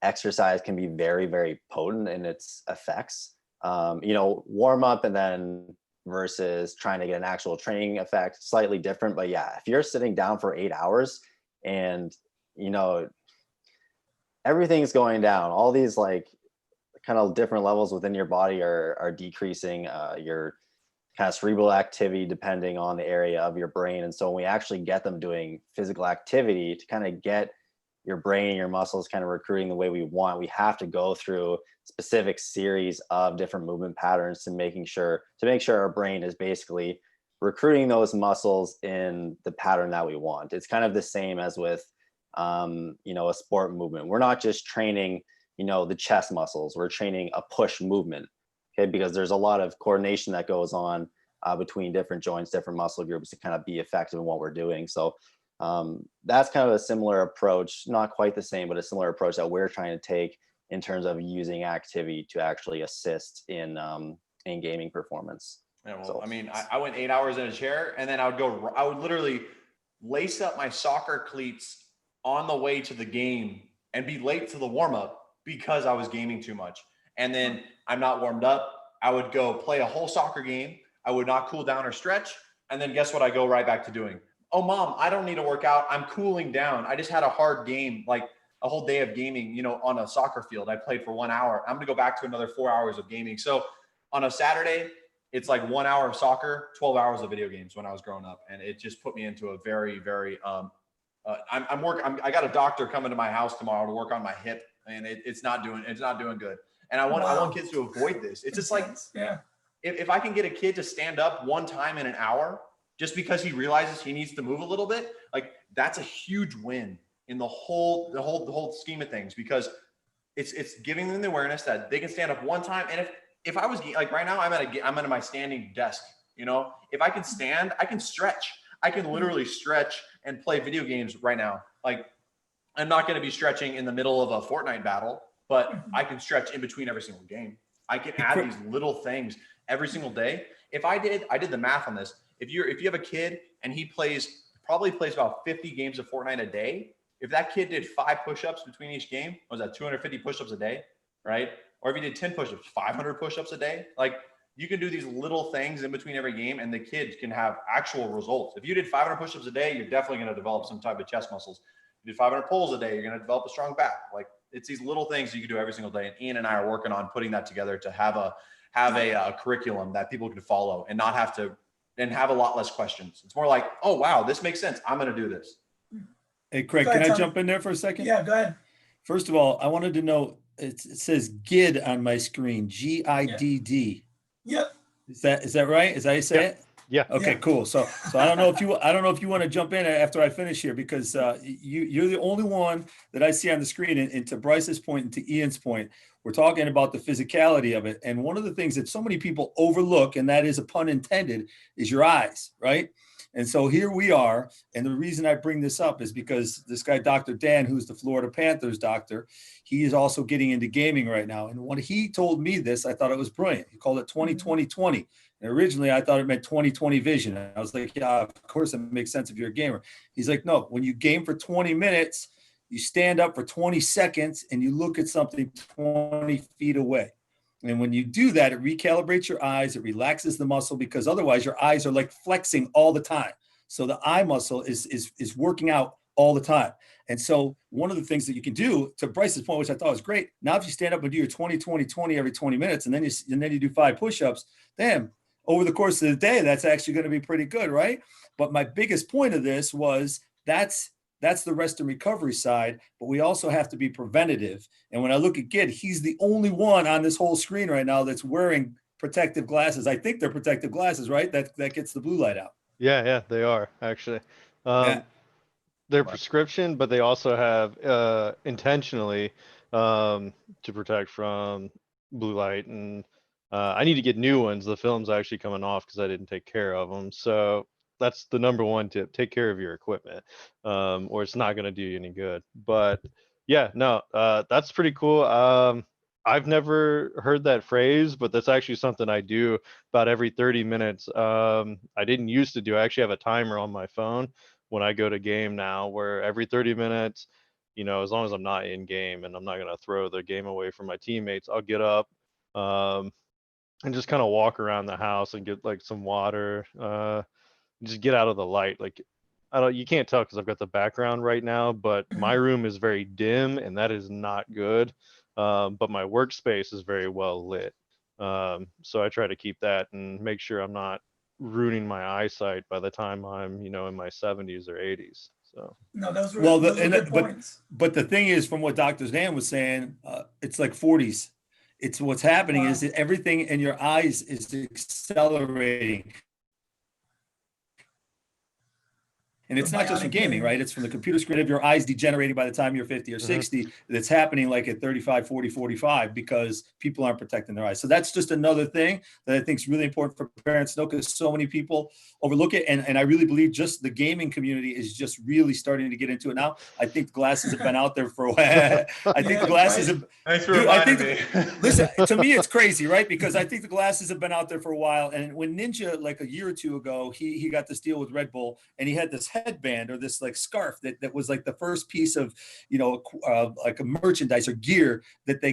exercise can be very, very potent in its effects. You know, warm up and then versus trying to get an actual training effect, slightly different. But yeah, if you're sitting down for 8 hours and, you know, everything's going down, all these like kind of different levels within your body are decreasing, your kind of cerebral activity depending on the area of your brain. And so when we actually get them doing physical activity to kind of get your brain and your muscles kind of recruiting the way we want, we have to go through specific series of different movement patterns to make sure our brain is basically recruiting those muscles in the pattern that we want. It's kind of the same as with you know, a sport movement. We're not just training, you know, the chest muscles, we're training a push movement. Okay, because there's a lot of coordination that goes on between different joints, different muscle groups to kind of be effective in what we're doing. So that's kind of a similar approach, not quite the same, but a similar approach that we're trying to take in terms of using activity to actually assist in gaming performance. Yeah, well, So, I mean, I went 8 hours in a chair, and then I would literally lace up my soccer cleats on the way to the game and be late to the warm up because I was gaming too much. And then I'm not warmed up. I would go play a whole soccer game. I would not cool down or stretch. And then guess what? I go right back to doing. oh, mom, I don't need to work out. I'm cooling down. I just had a hard game, like a whole day of gaming, on a soccer field. I played for 1 hour. I'm going to go back to another 4 hours of gaming. So on a Saturday, it's like 1 hour of soccer, 12 hours of video games when I was growing up. And it just put me into a very, very, I got a doctor coming to my house tomorrow to work on my hip, and it's not doing good. And I want kids to avoid this. It's just like, if I can get a kid to stand up one time in an hour, just because he realizes he needs to move a little bit, like that's a huge win in the whole scheme of things, because it's giving them the awareness that they can stand up one time. And if I was like right now, I'm at my standing desk, if I can stand, I can stretch. I can literally stretch and play video games right now. Like I'm not going to be stretching in the middle of a Fortnite battle, but I can stretch in between every single game. I can add these little things every single day. I did the math on this. If you have a kid and he probably plays about 50 games of Fortnite a day, if that kid did 5 push-ups between each game, was that 250 push-ups a day, right? Or if he did 10 push-ups, 500 push-ups a day, like you can do these little things in between every game and the kids can have actual results. If you did 500 push-ups a day, you're definitely going to develop some type of chest muscles. If you did 500 pulls a day, you're going to develop a strong back. Like it's these little things you can do every single day. And Ian and I are working on putting that together to have a curriculum that people can follow and not have to, and have a lot less questions. It's more like, oh, wow, this makes sense. I'm going to do this. Hey, Craig, can I jump in there for a second? Yeah, go ahead. First of all, I wanted to know, it says Gidd on my screen, Gidd. Yep. Is that right? Is that how you say it? Yeah. Okay, cool. So I don't know if you want to jump in after I finish here, because you're the only one that I see on the screen. And to Bryce's point and to Ian's point, we're talking about the physicality of it. And one of the things that so many people overlook, and that is a pun intended, is your eyes, right? And so here we are. And the reason I bring this up is because this guy, Dr. Dan, who's the Florida Panthers doctor, he is also getting into gaming right now. And when he told me this, I thought it was brilliant. He called it 20-20-20. And originally I thought it meant 20-20 vision. And I was like, yeah, of course it makes sense if you're a gamer. He's like, no, when you game for 20 minutes, you stand up for 20 seconds and you look at something 20 feet away. And when you do that, it recalibrates your eyes, it relaxes the muscle, because otherwise your eyes are like flexing all the time. So the eye muscle is working out all the time. And so one of the things that you can do, to Bryce's point, which I thought was great, now if you stand up and do your 20-20-20 every 20 minutes, and then you do 5 push-ups, damn, over the course of the day, that's actually going to be pretty good, right? But my biggest point of this was that's the rest and recovery side, but we also have to be preventative. And when I look at Gidd, he's the only one on this whole screen right now that's wearing protective glasses. I think they're protective glasses, right? That gets the blue light out. Yeah, they are actually. They're prescription, but they also have intentionally to protect from blue light. And I need to get new ones. The film's actually coming off because I didn't take care of them. So that's the number one tip: take care of your equipment, or it's not going to do you any good. But yeah, no, that's pretty cool. I've never heard that phrase, but that's actually something I do about every 30 minutes. I didn't used to do. I actually have a timer on my phone when I go to game now, where every 30 minutes, as long as I'm not in game and I'm not going to throw the game away from my teammates, I'll get up and just kind of walk around the house and get like some water, just get out of the light. Like, you can't tell because I've got the background right now, but my room is very dim and that is not good. But my workspace is very well lit. So I try to keep that and make sure I'm not ruining my eyesight by the time I'm, in my 70s or 80s. So no, those were good points. But the thing is, from what Dr. Dan was saying, it's like 40s. It's what's happening is that everything in your eyes is accelerating. And it's not just from gaming, right? It's from the computer screen of your eyes degenerating by the time you're 50 or 60. That's happening like at 35, 40, 45, because people aren't protecting their eyes. So that's just another thing that I think is really important for parents to know, because so many people overlook it. And I really believe just the gaming community is just really starting to get into it now. I think the glasses have been out there for a while. I think the glasses have. Thanks for reminding me. Listen, to me, it's crazy, right? Because I think the glasses have been out there for a while. And when Ninja, like a year or two ago, he got this deal with Red Bull, and he had this headband or this like scarf that was like the first piece of like a merchandise or gear that they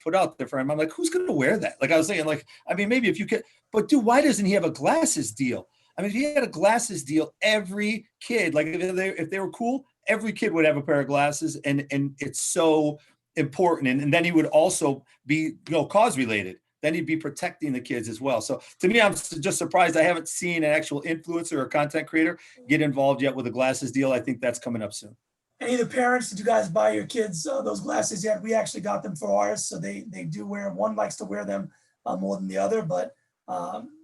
put out there for him. I'm like, who's going to wear that? Like I was saying, like, I mean, maybe if you could, but dude, why doesn't he have a glasses deal? I mean, if he had a glasses deal, every kid, like if they were cool, every kid would have a pair of glasses, and it's so important. And then he would also be, cause related. Then he'd be protecting the kids as well. So to me, I'm just surprised I haven't seen an actual influencer or content creator get involved yet with a glasses deal. I think that's coming up soon. Any of the parents, did you guys buy your kids those glasses yet? We actually got them for ours, so they do wear. One likes to wear them more than the other, but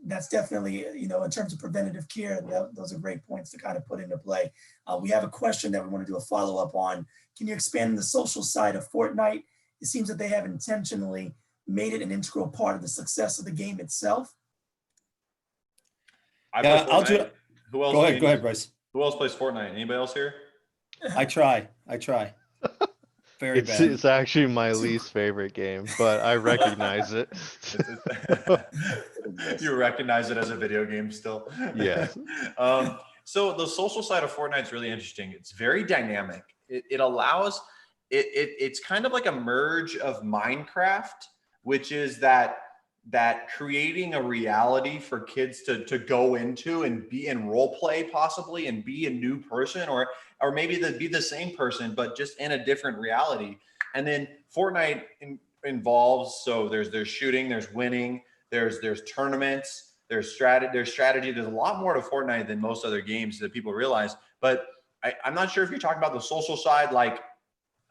that's definitely, in terms of preventative care, those are great points to kind of put into play. We have a question that we want to do a follow-up on. Can you expand on the social side of Fortnite? It seems that they have intentionally made it an integral part of the success of the game itself. I'll do it. Who else? Go ahead, Bryce. Who else plays Fortnite? Anybody else here? I try. Very bad. It's actually my least favorite game, but I recognize it. You recognize it as a video game still? Yeah. So the social side of Fortnite is really interesting. It's very dynamic. It allows, it's kind of like a merge of Minecraft, which is that creating a reality for kids to go into and be in role play possibly and be a new person, or maybe be the same person but just in a different reality. And then Fortnite involves, so there's shooting, there's winning, there's tournaments, there's strategy. There's a lot more to Fortnite than most other games that people realize. But I'm not sure if you're talking about the social side, like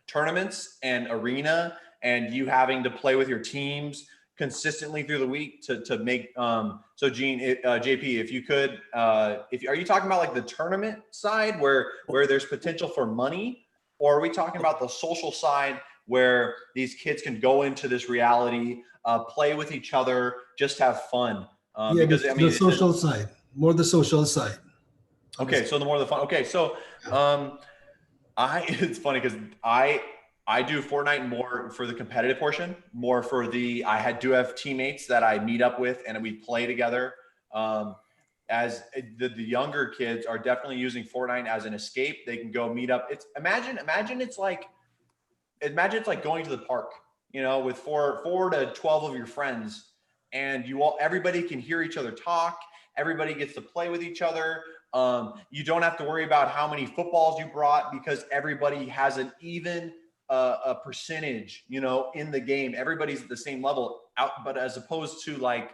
tournaments and arena, and you having to play with your teams consistently through the week to make so Gene, JP, if you could, are you talking about like the tournament side where there's potential for money, or are we talking about the social side where these kids can go into this reality, play with each other, just have fun? Because the social side, more the social side. Okay, so the more the fun. Okay, so it's funny because I do Fortnite more for the competitive portion, more for I do have teammates that I meet up with and we play together. As the younger kids are definitely using Fortnite as an escape. They can go meet up. Imagine it's like going to the park, with four to 12 of your friends, and everybody can hear each other talk. Everybody gets to play with each other. You don't have to worry about how many footballs you brought because everybody has an even a percentage, in the game. Everybody's at the same level out, but as opposed to like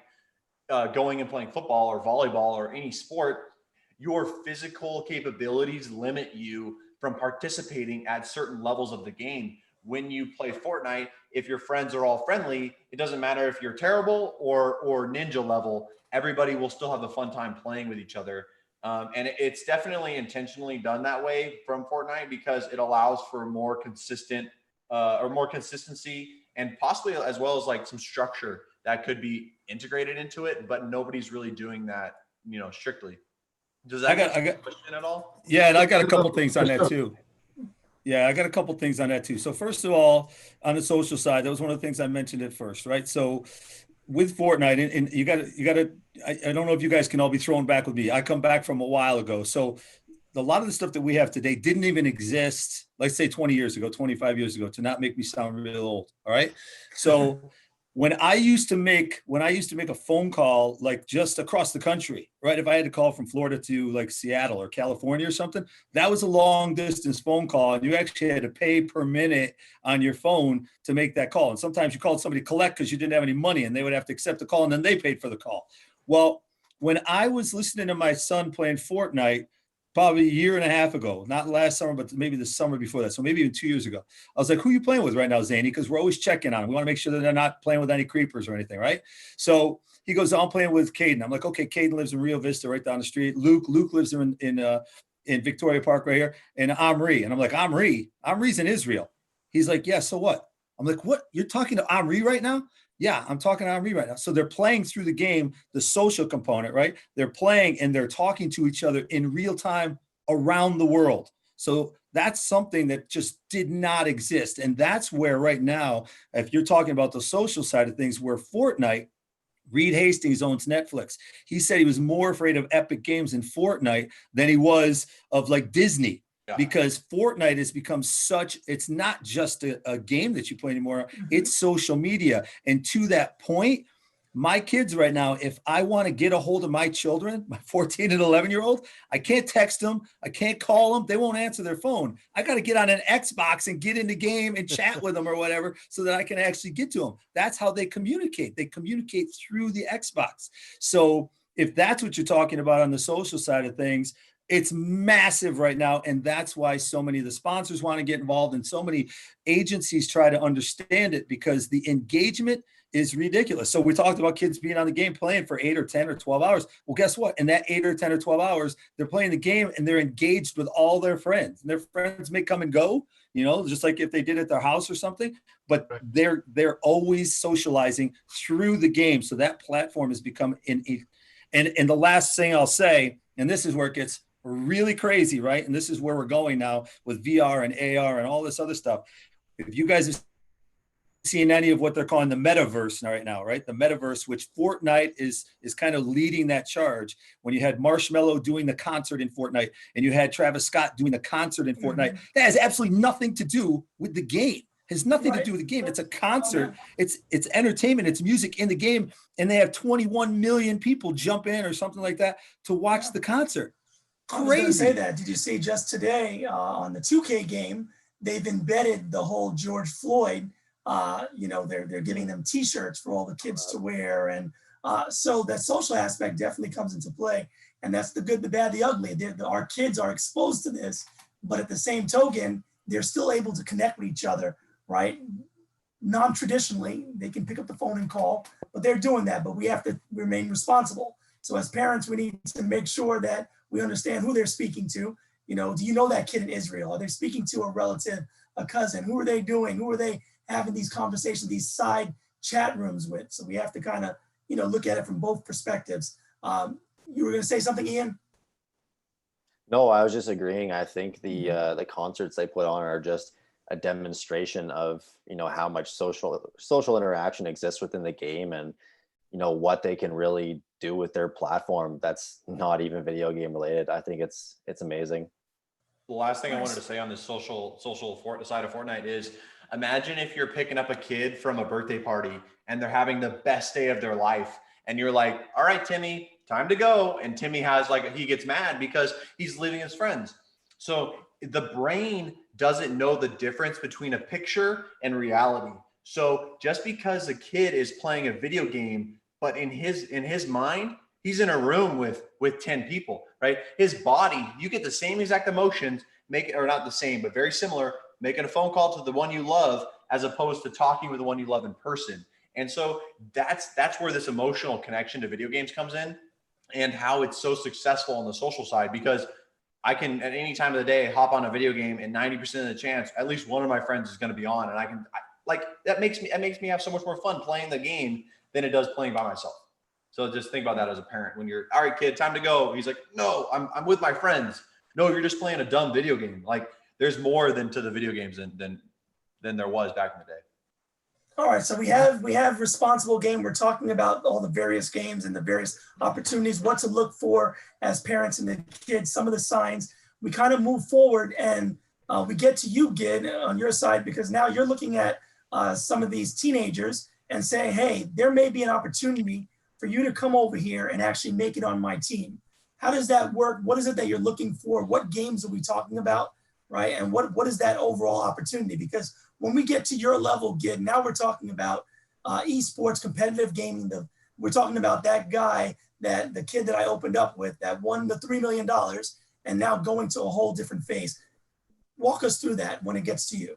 going and playing football or volleyball or any sport, your physical capabilities limit you from participating at certain levels of the game. When you play Fortnite, if your friends are all friendly, it doesn't matter if you're terrible or ninja level, everybody will still have a fun time playing with each other. And it's definitely intentionally done that way from Fortnite because it allows for more consistent or more consistency, and possibly as well as like some structure that could be integrated into it, but nobody's really doing that, strictly. Does that get a question at all? Yeah, and I got a couple things on that too. So first of all, on the social side, that was one of the things I mentioned at first, right? So with Fortnite, and you got to, I don't know if you guys can all be thrown back with me. I come back from a while ago. So a lot of the stuff that we have today didn't even exist, let's say 20 years ago, 25 years ago, to not make me sound real old. All right. So when I used to make a phone call, like just across the country, right? If I had to call from Florida to like Seattle or California or something, that was a long distance phone call. And you actually had to pay per minute on your phone to make that call. And sometimes you called somebody collect because you didn't have any money and they would have to accept the call and then they paid for the call. Well, when I was listening to my son playing Fortnite, probably a year and a half ago, not last summer, but maybe the summer before that. So maybe even 2 years ago. I was like, who are you playing with right now, Zany? Because we're always checking on them. We want to make sure that they're not playing with any creepers or anything, right? So he goes, I'm playing with Caden. I'm like, okay, Caden lives in Rio Vista right down the street. Luke lives in Victoria Park right here. And Omri. And I'm like, Omri's in Israel. He's like, yeah, so what? I'm like, what? You're talking to Omri right now? Yeah, I'm talking to Omri right now. So they're playing through the game, the social component, right? They're playing and they're talking to each other in real time around the world. So that's something that just did not exist. And that's where right now, if you're talking about the social side of things, where Fortnite, Reed Hastings owns Netflix. He said he was more afraid of Epic Games in Fortnite than he was of like Disney. Yeah. Because Fortnite has become it's not just a game that you play anymore. It's social media. And to that point, My kids right now, if I want to get a hold of my children, my 14 and 11-year-old, I can't text them. I can't call them. They won't answer their phone. I got to get on an Xbox and get in the game and chat with them or whatever so that I can actually get to them. That's how they communicate. They communicate through the Xbox. So if that's what you're talking about on the social side of things, it's massive right now. And that's why so many of the sponsors want to get involved and so many agencies try to understand it, because the engagement is ridiculous. So we talked about kids being on the game playing for 8 or 10 or 12 hours. Well, guess what? In that 8 or 10 or 12 hours, they're playing the game and they're engaged with all their friends. And their friends may come and go, just like if they did at their house or something, but they're always socializing through the game. So that platform has become and the last thing I'll say, and this is where it gets really crazy, right? And this is where we're going now with VR and AR and all this other stuff. If you guys have seen any of what they're calling the metaverse right now, right? The metaverse, which Fortnite is kind of leading that charge. When you had Marshmello doing the concert in Fortnite and you had Travis Scott doing the concert in Fortnite, that has absolutely nothing to do with the game. Has nothing to do with the game. It's a concert. It's entertainment. It's music in the game. And they have 21 million people jump in or something like that to watch the concert. I was going to say that. Did you see just today on the 2K game, they've embedded the whole George Floyd. They're giving them T-shirts for all the kids to wear, and so that social aspect definitely comes into play. And that's the good, the bad, the ugly. Our kids are exposed to this, but at the same token, they're still able to connect with each other, right? Non-traditionally, they can pick up the phone and call, but they're doing that. But we have to remain responsible. So as parents, we need to make sure that we understand who they're speaking to. Do you know that kid in Israel? Are they speaking to a relative, a cousin? Who are they doing? Who are they having these conversations, these side chat rooms with? So we have to kind of, look at it from both perspectives. You were going to say something, Ian? No, I was just agreeing. I think the concerts they put on are just a demonstration of, how much social interaction exists within the game, and, what they can really do with their platform that's not even video game related. I think it's amazing. The last thing I wanted to say on this social side of Fortnite is, imagine if you're picking up a kid from a birthday party and they're having the best day of their life, and you're like, all right, Timmy, time to go. And Timmy he gets mad because he's leaving his friends. So the brain doesn't know the difference between a picture and reality. So just because a kid is playing a video game, but in his mind, he's in a room with 10 people, right? His body, you get the same exact emotions, or not the same, but very similar, making a phone call to the one you love as opposed to talking with the one you love in person. And so that's where this emotional connection to video games comes in, and how it's so successful on the social side, because I can at any time of the day hop on a video game, and 90% of the chance at least one of my friends is going to be on, and that makes me have so much more fun playing the game than it does playing by myself. So just think about that as a parent. When you're, all right, kid, time to go. He's like, no, I'm with my friends. No, you're just playing a dumb video game. Like, there's more than to the video games than there was back in the day. All right, so we have responsible game. We're talking about all the various games and the various opportunities, what to look for as parents and the kids, some of the signs. We kind of move forward, and we get to you, Gidd, on your side, because now you're looking at some of these teenagers and saying, hey, there may be an opportunity for you to come over here and actually make it on my team. How does that work? What is it that you're looking for? What games are we talking about, right? And what is that overall opportunity? Because when we get to your level, Gidd, now we're talking about esports, competitive gaming. We're talking about that guy, the kid that I opened up with that won the $3 million and now going to a whole different phase. Walk us through that when it gets to you.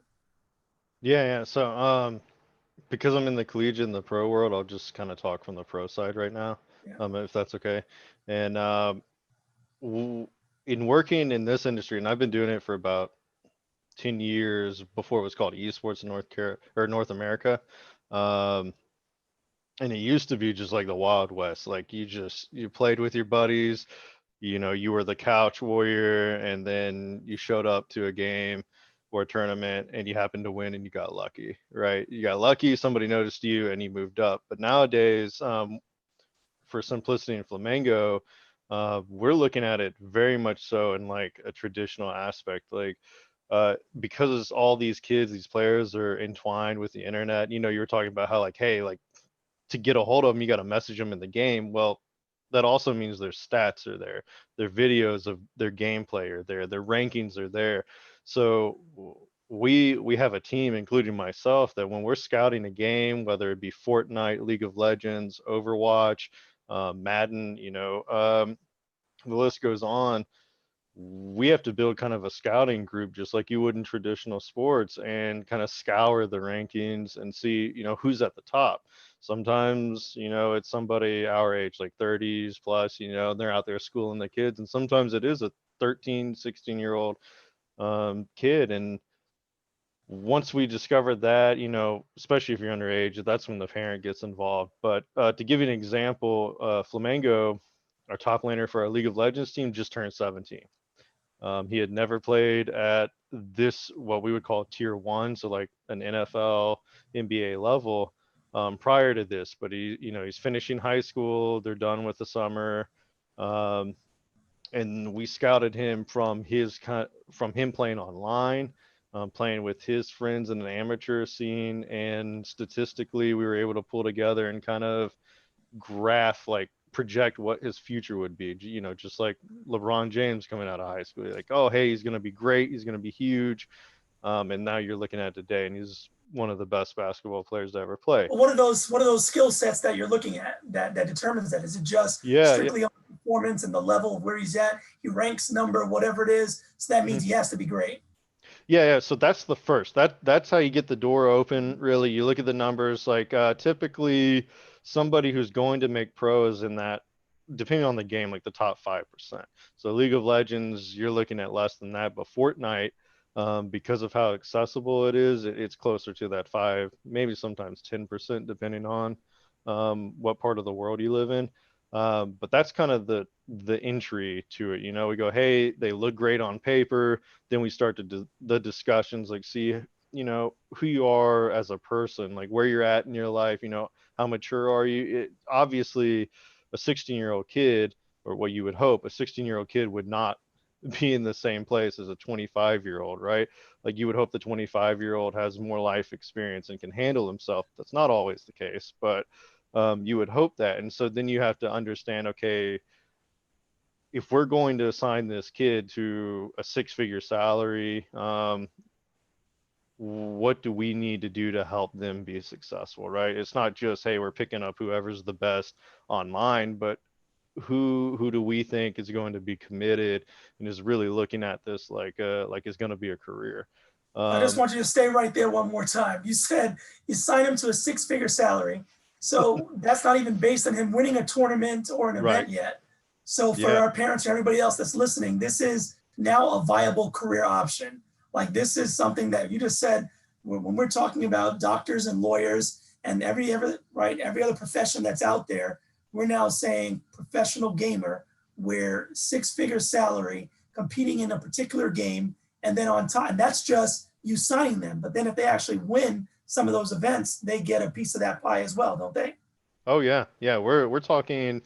Yeah. So because I'm in the collegiate and the pro world, I'll just kind of talk from the pro side right now, if that's okay. And in working in this industry, and I've been doing it for about 10 years before it was called esports in North America. And it used to be just like the Wild West. Like you played with your buddies, you were the couch warrior, and then you showed up to a game or a tournament and you happened to win and you got lucky, right? You got lucky, somebody noticed you and you moved up. But nowadays, for Simplicity and Flamengo, we're looking at it very much so in like a traditional aspect, like because all these kids, these players are entwined with the internet. You were talking about how like, hey, like to get a hold of them, you got to message them in the game. Well, that also means their stats are there, their videos of their gameplay are there, their rankings are there. So we have a team, including myself, that when we're scouting a game, whether it be Fortnite, League of Legends, Overwatch, Madden, the list goes on, we have to build kind of a scouting group just like you would in traditional sports and kind of scour the rankings and see, who's at the top. Sometimes, it's somebody our age, like 30s plus, they're out there schooling the kids. And sometimes it is a 13, 16-year-old kid. And once we discovered that, especially if you're underage, that's when the parent gets involved. But to give you an example, Flamengo, our top laner for our League of Legends team, just turned 17. He had never played at this, what we would call tier 1, so like an NFL, NBA level prior to this. But he's finishing high school. They're done with the summer, and we scouted him from him playing online, playing with his friends in an amateur scene, and statistically, we were able to pull together and kind of project what his future would be, just like LeBron James coming out of high school, like, oh, hey, he's going to be great, he's going to be huge, and now you're looking at today and he's one of the best basketball players to ever play. What are those skill sets that you're looking at that determines that? Is it just strictly on performance and the level of where he's at? He ranks number, whatever it is, so that means he has to be great. Yeah. So that's the first. That's how you get the door open. Really, you look at the numbers. Like typically, somebody who's going to make pros in that, depending on the game, like the top 5%. So League of Legends, you're looking at less than that. But Fortnite, because of how accessible it is, it's closer to that 5, maybe sometimes 10%, depending on what part of the world you live in. But that's kind of the entry to it. We go, hey, they look great on paper. Then we start the discussions, like see, who you are as a person, like where you're at in your life, how mature are you? Obviously, a 16-year-old kid, or what you would hope, a 16-year-old kid would not be in the same place as a 25-year-old, right? Like you would hope the 25-year-old has more life experience and can handle himself. That's not always the case, but you would hope that. And so then you have to understand, okay, if we're going to assign this kid to a 6-figure salary, what do we need to do to help them be successful, right? It's not just, hey, we're picking up whoever's the best online, but who do we think is going to be committed and is really looking at this like it's going to be a career. I just want you to stay right there one more time. You said you sign him to a 6-figure salary. So that's not even based on him winning a tournament or an event yet. So for our parents and everybody else that's listening, this is now a viable career option. Like this is something that you just said, when we're talking about doctors and lawyers and every other profession that's out there, we're now saying professional gamer, where 6-figure salary, competing in a particular game, and then on top, and that's just you signing them. But then if they actually win some of those events, they get a piece of that pie as well, don't they? Oh yeah. We're talking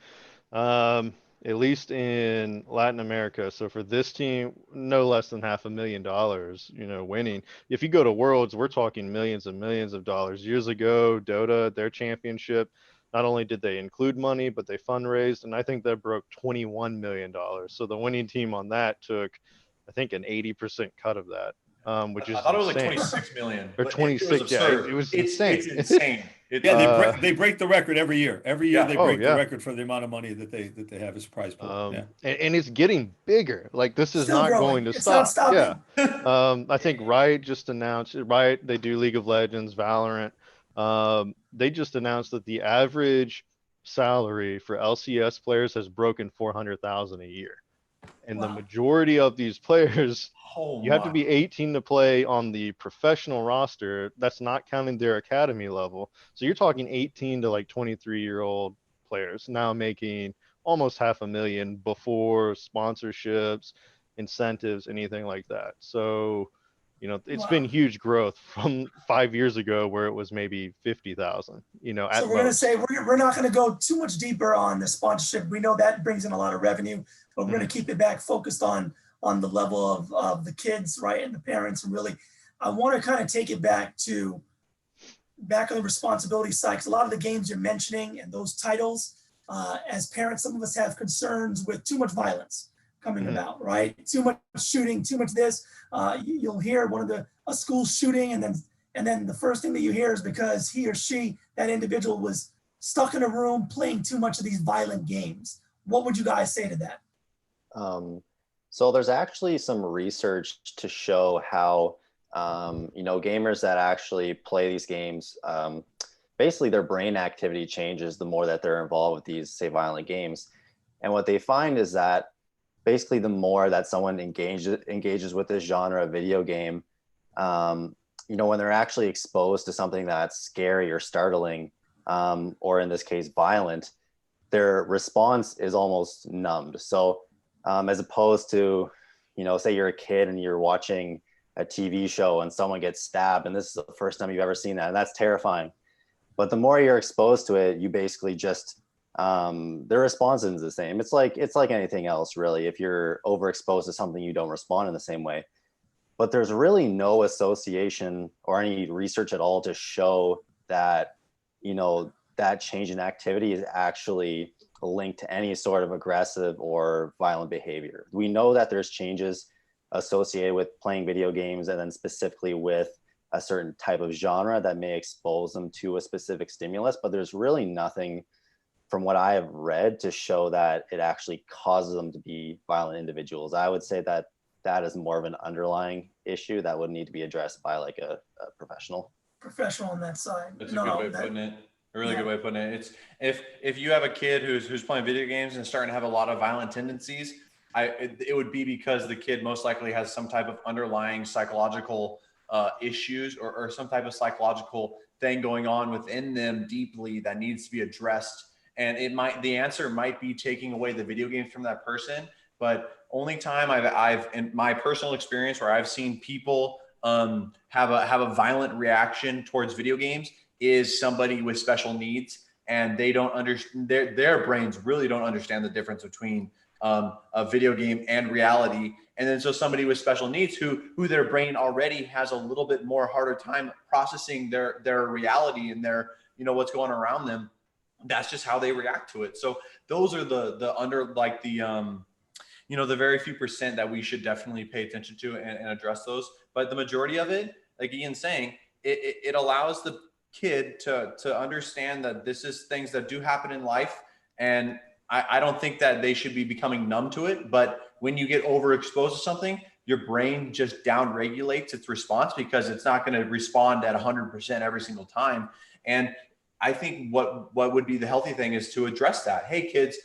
at least in Latin America. So for this team, no less than $500,000, winning. If you go to Worlds, we're talking millions and millions of dollars. Years ago, Dota, their championship, not only did they include money, but they fundraised, and I think that broke $21 million. So the winning team on that took, I think, an 80% cut of that. Which is I thought it was insane. like 26 million Or 26, it was insane. It's insane. They break the record every year. Every year they break the record for the amount of money that they have as prize pool. And it's getting bigger. Like this is Still not growing. going to It's stop. not stopping. I think Riot just announced they do League of Legends, Valorant. They just announced that the average salary for LCS players has broken 400,000 a year. And the majority of these players, you have to be 18 to play on the professional roster. That's not counting their academy level. So you're talking 18 to like 23-year-old players now making almost $500,000 before sponsorships, incentives, anything like that. So, it's been huge growth from 5 years ago where it was maybe 50,000, So we're going to say, we're not going to go too much deeper on the sponsorship. We know that brings in a lot of revenue, but we're going to keep it back focused on the level of the kids, right, and the parents. And really, I want to kind of take it back to back on the responsibility side, 'cause a lot of the games you're mentioning and those titles, as parents, some of us have concerns with too much violence coming about, right? Too much shooting, too much this. You'll hear a school shooting, and then the first thing that you hear is because he or she, that individual, was stuck in a room playing too much of these violent games. What would you guys say to that? So there's actually some research to show how, gamers that actually play these games, basically their brain activity changes the more that they're involved with these, say, violent games. And what they find is that basically the more that someone engages with this genre of video game, when they're actually exposed to something that's scary or startling, or in this case, violent, their response is almost numbed. So as opposed to, say you're a kid and you're watching a TV show and someone gets stabbed, and this is the first time you've ever seen that, and that's terrifying. But the more you're exposed to it, you basically just, their response isn't the same. It's like anything else, really. If you're overexposed to something, you don't respond in the same way. But there's really no association or any research at all to show that, that change in activity is actually linked to any sort of aggressive or violent behavior. We know that there's changes associated with playing video games, and then specifically with a certain type of genre that may expose them to a specific stimulus, but there's really nothing from what I have read to show that it actually causes them to be violent individuals. I would say that that is more of an underlying issue that would need to be addressed by like a professional On that side. That's a good way of putting it. A really good way of putting it. It's if you have a kid who's playing video games and starting to have a lot of violent tendencies, it would be because the kid most likely has some type of underlying psychological issues or some type of psychological thing going on within them deeply that needs to be addressed. And the answer might be taking away the video games from that person. But only time I've in my personal experience where I've seen people have a violent reaction towards video games is somebody with special needs, and they don't understand, their brains really don't understand the difference between a video game and reality. And then so somebody with special needs who their brain already has a little bit more harder time processing their reality and their, what's going around them, that's just how they react to it. So those are the very few percent that we should definitely pay attention to and address those. But the majority of it, like Ian's saying, it allows the kid to understand that this is things that do happen in life. And I don't think that they should be becoming numb to it. But when you get overexposed to something, your brain just down regulates its response because it's not going to respond at 100% every single time. And I think what would be the healthy thing is to address that. Hey, kids,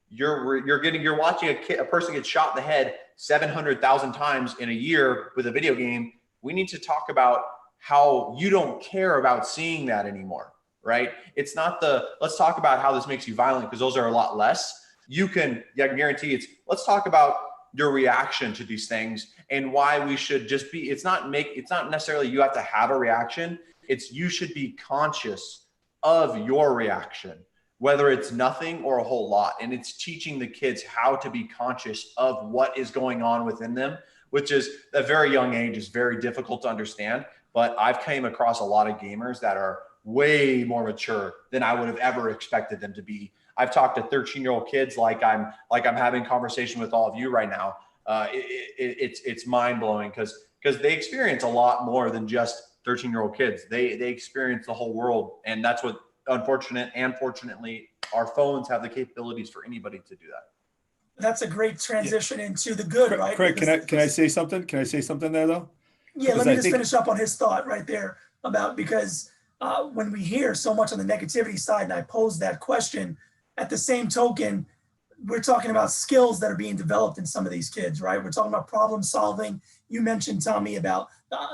you're watching a person get shot in the head 700,000 times in a year with a video game. We need to talk about how you don't care about seeing that anymore, right? It's not let's talk about how this makes you violent, because those are a lot less. I can guarantee let's talk about your reaction to these things and why we should just be, it's not necessarily you have to have a reaction. It's you should be conscious of your reaction, whether it's nothing or a whole lot. And it's teaching the kids how to be conscious of what is going on within them, which is at a very young age is very difficult to understand. But I've came across a lot of gamers that are way more mature than I would have ever expected them to be. I've talked to 13-year-old kids like I'm having a conversation with all of you right now. It's mind blowing because they experience a lot more than just 13-year-old kids. They experience the whole world, and that's what fortunately our phones have the capabilities for anybody to do that. That's a great transition into the good, right? Craig, can I say something? Can I say something there though? Yeah, let me just finish up on his thought right there about, because when we hear so much on the negativity side, and I pose that question, at the same token, we're talking about skills that are being developed in some of these kids, right? We're talking about problem solving. You mentioned, Tommy, about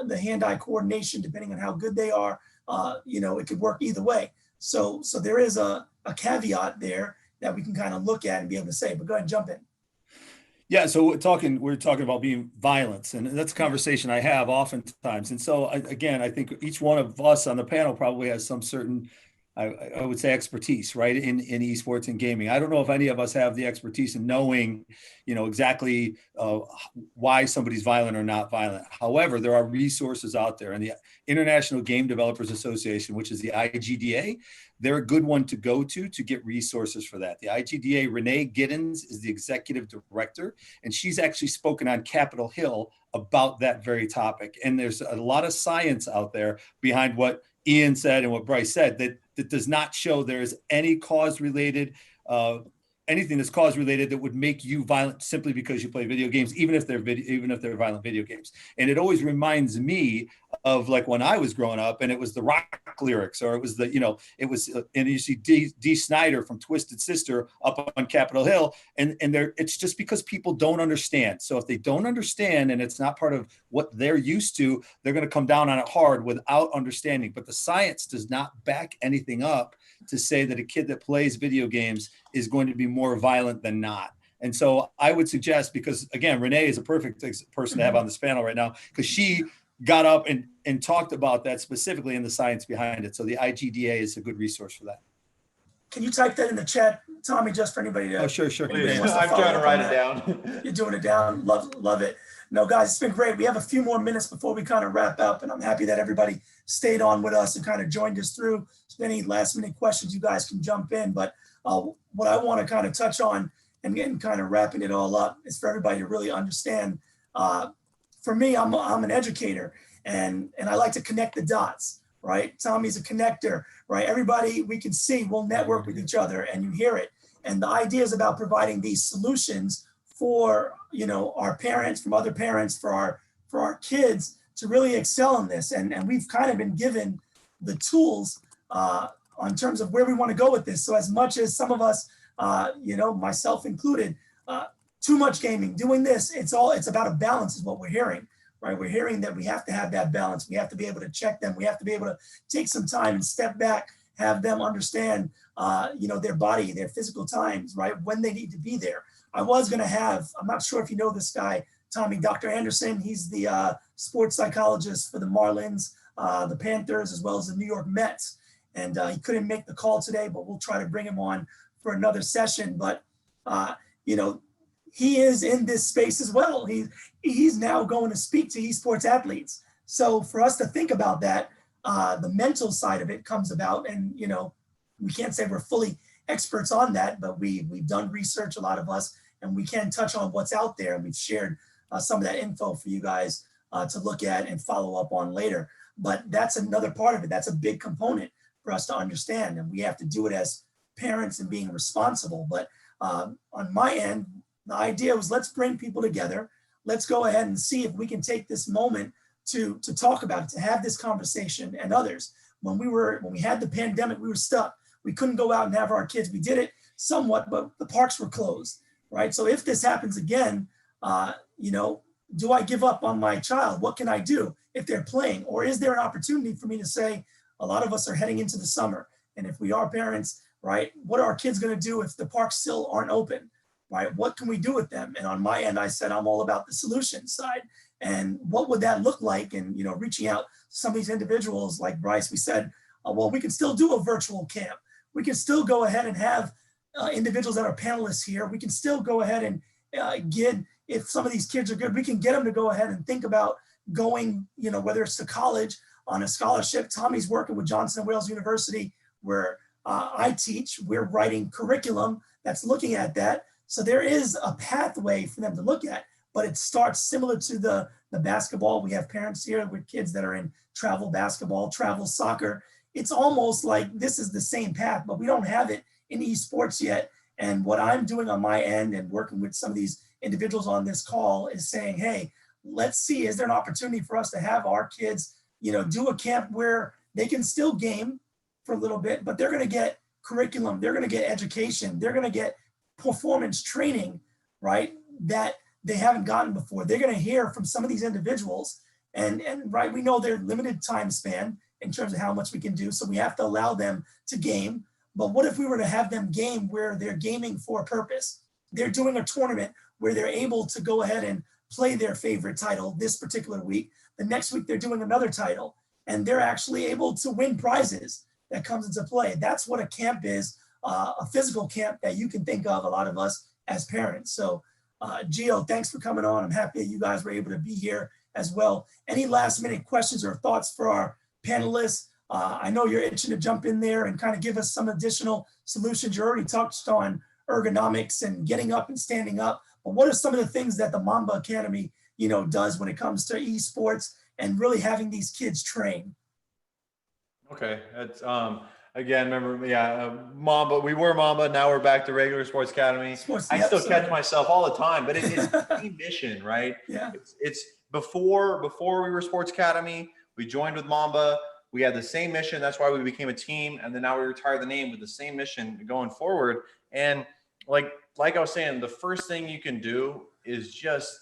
the hand-eye coordination, depending on how good they are, it could work either way. So there is a caveat there that we can kind of look at and be able to say, but go ahead and jump in. Yeah, so we're talking about being violence, and that's a conversation I have oftentimes. And so I think each one of us on the panel probably has some certain I would say expertise, right, in esports and gaming. I don't know if any of us have the expertise in knowing, exactly why somebody's violent or not violent. However, there are resources out there, and the International Game Developers Association, which is the IGDA, they're a good one to go to get resources for that. The IGDA, Renee Giddens is the executive director, and she's actually spoken on Capitol Hill about that very topic. And there's a lot of science out there behind what Ian said and what Bryce said that does not show there is any cause related, anything that's cause related that would make you violent simply because you play video games, even if they're violent video games. And it always reminds me of like when I was growing up, and it was the rock lyrics, or it was and you see Dee Snider from Twisted Sister up on Capitol Hill, and it's just because people don't understand. So if they don't understand and it's not part of what they're used to, they're going to come down on it hard without understanding. But the science does not back anything up to say that a kid that plays video games is going to be more violent than not. And so I would suggest, because again, Renee is a perfect person to have on this panel right now, because she got up and talked about that specifically in the science behind it. So the IGDA is a good resource for that. Can you type that in the chat, Tommy, just for anybody to? Oh, sure. Please. I'm trying to write it down. You're doing it down. Love it. No, guys, it's been great. We have a few more minutes before we kind of wrap up, and I'm happy that everybody stayed on with us and kind of joined us through. So any last minute questions, you guys can jump in. But what I want to kind of touch on and getting kind of wrapping it all up is for everybody to really understand. For me, I'm an educator, and I like to connect the dots, right? Tommy's a connector, right? Everybody we can see, we'll network with each other, and you hear it. And the idea is about providing these solutions for our parents, from other parents, for our kids to really excel in this. And we've kind of been given the tools on terms of where we want to go with this. So as much as some of us, myself included, too much gaming, doing this, it's about a balance is what we're hearing, right? We're hearing that we have to have that balance. We have to be able to check them. We have to be able to take some time and step back, have them understand, their body, their physical times, right? When they need to be there. I was going to have, I'm not sure if you know this guy, Tommy, Dr. Anderson. He's the sports psychologist for the Marlins, the Panthers, as well as the New York Mets. And he couldn't make the call today, but we'll try to bring him on for another session. But, he is in this space as well. He's now going to speak to esports athletes. So for us to think about that, the mental side of it comes about. And, we can't say we're fully experts on that, but we've done research, a lot of us, and we can touch on what's out there. And we've shared some of that info for you guys to look at and follow up on later. But that's another part of it. That's a big component for us to understand. And we have to do it as parents and being responsible. But on my end, the idea was, let's bring people together. Let's go ahead and see if we can take this moment to talk about it, to have this conversation and others. When we had the pandemic, we were stuck. We couldn't go out and have our kids. We did it somewhat, but the parks were closed, right? So if this happens again, do I give up on my child? What can I do if they're playing? Or is there an opportunity for me to say, a lot of us are heading into the summer, and if we are parents, right, what are our kids going to do if the parks still aren't open, right? What can we do with them? And on my end, I said, I'm all about the solution side. And what would that look like? And, reaching out to some of these individuals like Bryce, we said, well, we can still do a virtual camp. We can still go ahead and have individuals that are panelists here. We can still go ahead and get, if some of these kids are good, we can get them to go ahead and think about going, whether it's to college on a scholarship. Tommy's working with Johnson & Wales University, where I teach. We're writing curriculum that's looking at that. So there is a pathway for them to look at, but it starts similar to the basketball. We have parents here with kids that are in travel basketball, travel soccer. It's almost like this is the same path, but we don't have it in esports yet. And what I'm doing on my end and working with some of these individuals on this call is saying, hey, let's see, is there an opportunity for us to have our kids, do a camp where they can still game for a little bit, but they're going to get curriculum, they're going to get education, they're going to get performance training, right, that they haven't gotten before. They're going to hear from some of these individuals, and right, we know they're limited time span in terms of how much we can do, so we have to allow them to game. But what if we were to have them game where they're gaming for a purpose? They're doing a tournament where they're able to go ahead and play their favorite title this particular week. The next week they're doing another title, and they're actually able to win prizes. that comes into play. That's what a camp is, a physical camp that you can think of, a lot of us as parents. So Gio, thanks for coming on. I'm happy that you guys were able to be here as well. Any last minute questions or thoughts for our panelists? I know you're itching to jump in there and kind of give us some additional solutions. You already touched on ergonomics and getting up and standing up, but what are some of the things that the Mamba Academy, does when it comes to esports and really having these kids train? Okay, that's again, remember, Mamba. We were Mamba. Now we're back to regular Sports Academy. I still catch myself all the time, but it's the mission, right? Yeah. It's before we were Sports Academy. We joined with Mamba. We had the same mission. That's why we became a team, and then now we retired the name with the same mission going forward. And like I was saying, the first thing you can do is just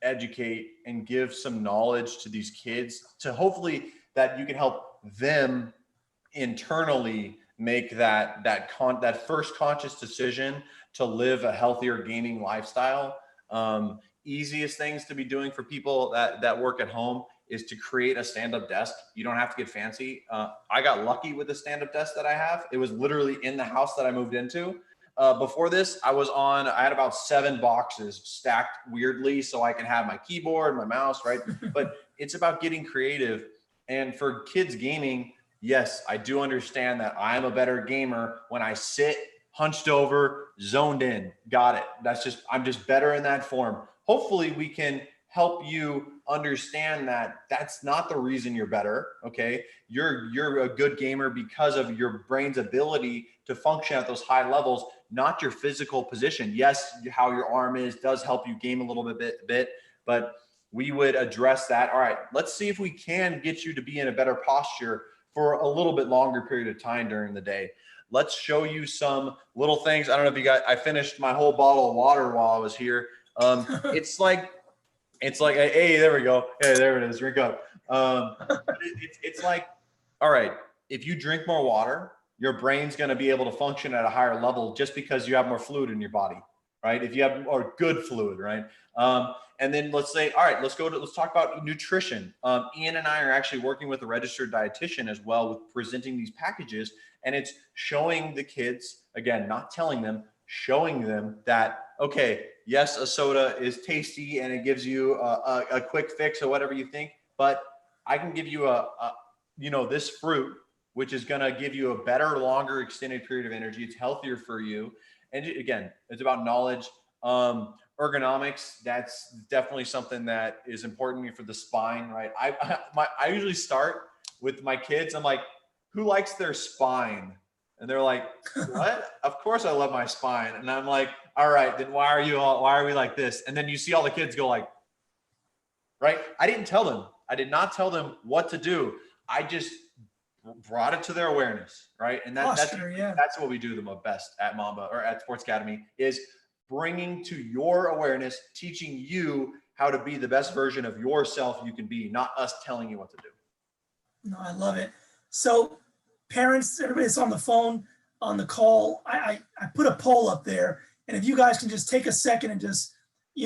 educate and give some knowledge to these kids, to hopefully that you can help them internally make that first conscious decision to live a healthier gaming lifestyle. Easiest things to be doing for people that work at home is to create a stand-up desk. You don't have to get fancy. I got lucky with the stand-up desk that I have. It was literally in the house that I moved into. Before this, I had about 7 boxes stacked weirdly so I can have my keyboard, my mouse, right? But it's about getting creative. And for kids gaming, yes, I do understand that I'm a better gamer when I sit hunched over, zoned in. Got it. I'm just better in that form. Hopefully we can help you understand that that's not the reason you're better. Okay. You're a good gamer because of your brain's ability to function at those high levels, not your physical position. Yes, how your arm is does help you game a little bit, but we would address that. All right, let's see if we can get you to be in a better posture for a little bit longer period of time during the day. Let's show you some little things. I don't know if you got, I finished my whole bottle of water while I was here. It's like, hey, there we go. Hey, there it is. Drink up. It's like, all right, if you drink more water, your brain's going to be able to function at a higher level just because you have more fluid in your body, right? If you have more good fluid, right? And then let's say, all right, let's talk about nutrition. Ian and I are actually working with a registered dietitian as well with presenting these packages, and it's showing the kids, again, not telling them, showing them that, okay, yes, a soda is tasty and it gives you a quick fix or whatever you think, but I can give you this fruit, which is going to give you a better, longer, extended period of energy. It's healthier for you. And again, it's about knowledge. Ergonomics, that's definitely something that is important to me for the spine, right? I usually start with my kids. I'm like, who likes their spine? And they're like, what? Of course I love my spine. And I'm like, all right, then why are we like this? And then you see all the kids go like, right? I did not tell them what to do. I just brought it to their awareness, right? And that's what we do the best at Mamba or at Sports Academy, is bringing to your awareness, teaching you how to be the best version of yourself you can be, not us telling you what to do. No, I love it. So parents, everybody's on the phone, on the call, I put a poll up there, and if you guys can just take a second and just, we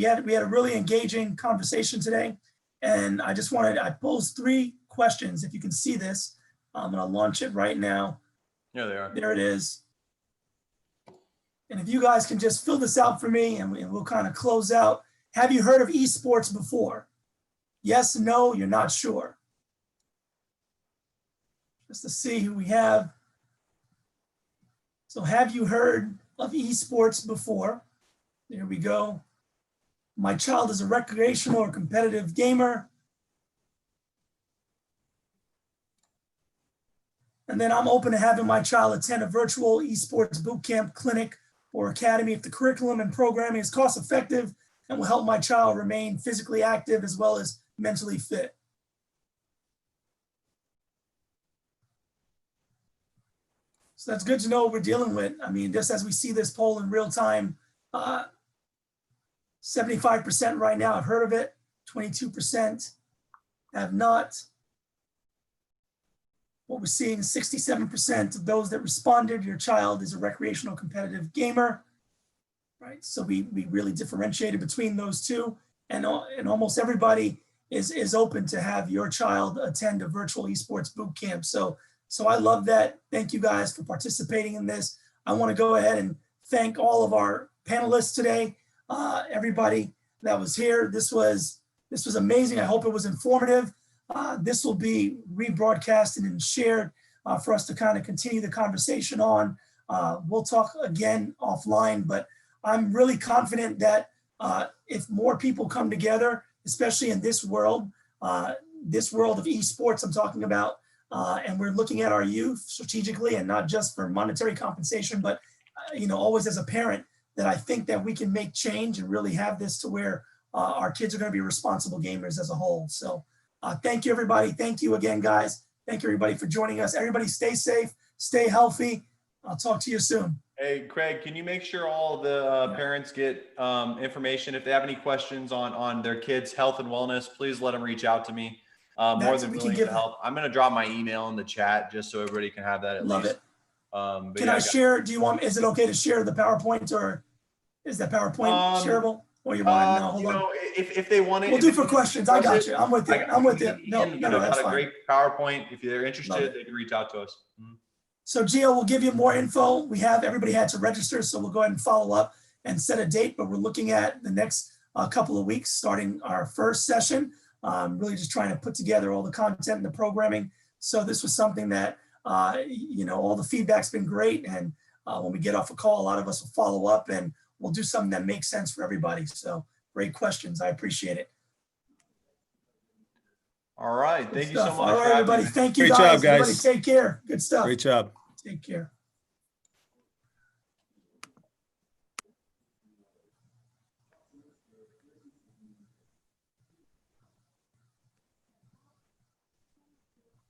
had a really engaging conversation today, and I posed 3 questions. If you can see this, I'm gonna launch it right now. Yeah, they are. There it is. And if you guys can just fill this out for me, and we'll kind of close out. Have you heard of esports before? Yes, no, you're not sure. Just to see who we have. So have you heard of esports before? There we go. My child is a recreational or competitive gamer. And then I'm open to having my child attend a virtual esports bootcamp, clinic, or academy if the curriculum and programming is cost effective and will help my child remain physically active as well as mentally fit. So that's good to know what we're dealing with. I mean, just as we see this poll in real time, 75% right now have heard of it, 22% have not. What we're seeing is 67% of those that responded, your child is a recreational competitive gamer, right? So we really differentiated between those two, and almost everybody is open to have your child attend a virtual esports boot camp. So So I love that. Thank you guys for participating in this. I want to go ahead and thank all of our panelists today, everybody that was here. This was amazing. I hope it was informative. This will be rebroadcasted and shared for us to kind of continue the conversation on. We'll talk again offline, but I'm really confident that if more people come together, especially in this world of esports I'm talking about, and we're looking at our youth strategically and not just for monetary compensation, but always as a parent, that I think that we can make change and really have this to where our kids are going to be responsible gamers as a whole. So thank you, everybody. Thank you again, guys. Thank you, everybody, for joining us. Everybody stay safe, stay healthy. I'll talk to you soon. Hey, Craig, can you make sure all the parents get information? If they have any questions on their kids' health and wellness, please let them reach out to me. More than willing to help. I'm going to drop my email in the chat just so everybody can have that at Love least. it. Can I share? Is it okay to share the PowerPoint, or is that PowerPoint shareable? Or you want to know? Hold on. If they want it, we'll do for questions. I got you. I'm with you. I'm with you. No, that's fine. A great PowerPoint. If they're interested, they can reach out to us. So Gio will give you more info. Everybody had to register, so we'll go ahead and follow up and set a date. But we're looking at the next couple of weeks, starting our first session. Really just trying to put together all the content and the programming. So this was something that all the feedback's been great, and when we get off a call, a lot of us will follow up and we'll do something that makes sense for everybody. So great questions. I appreciate it. All right. Thank you so much. All right, everybody. Thank you, Great guys. job, guys. Everybody take care. Good stuff. Great job. Take care.